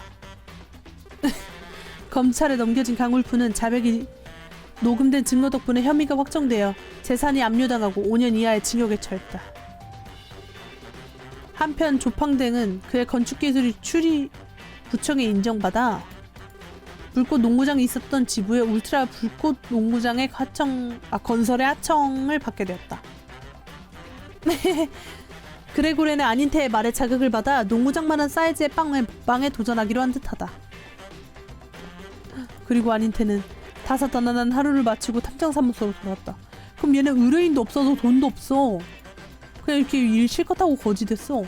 검찰에 넘겨진 강울프는 자백이 녹음된 증거 덕분에 혐의가 확정되어 재산이 압류당하고 5년 이하의 징역에 처했다. 한편 조팡댕은 그의 건축기술이 추리구청에 인정받아 불꽃 농구장이 있었던 지부의 울트라 불꽃 농구장의 건설의 하청을 받게 되었다. 그레고렌의 아닌테의 말에 자극을 받아 농구장만한 사이즈의 빵에 도전하기로 한 듯하다. 그리고 아닌테는 다사다난한 하루를 마치고 탐정사무소로 돌아왔다. 그럼 얘는 의뢰인도 없어서 돈도 없어. 그냥 이렇게 일 실컷 하고 거지됐어.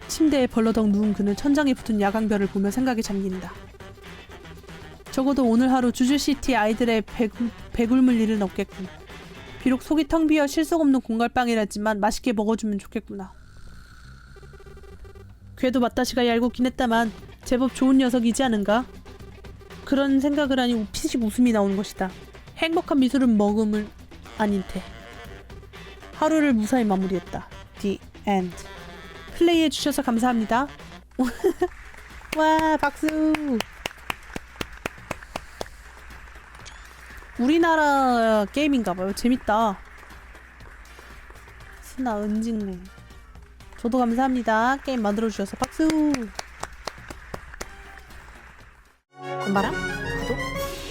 침대에 벌러덩 누운 그는 천장에 붙은 야광별을 보며 생각에 잠긴다. 적어도 오늘 하루 주주시티 아이들의 배굶을 일은 없겠군. 비록 속이 텅 비어 실속 없는 공갈빵이라지만 맛있게 먹어주면 좋겠구나. 궤도 맞다시가 얄궂긴 했다만 제법 좋은 녀석이지 않은가? 그런 생각을 하니 피식 웃음이 나오는 것이다. 행복한 미술은 머금을 아닌테. 하루를 무사히 마무리했다. The end. 플레이해주셔서 감사합니다. 와, 박수! 우리나라 게임인가봐요. 재밌다. 스나 은진네. 저도 감사합니다. 게임 만들어주셔서 박수! 엄마랑 구독,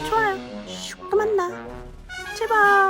좋아요, 슉, 또 만나. 제발!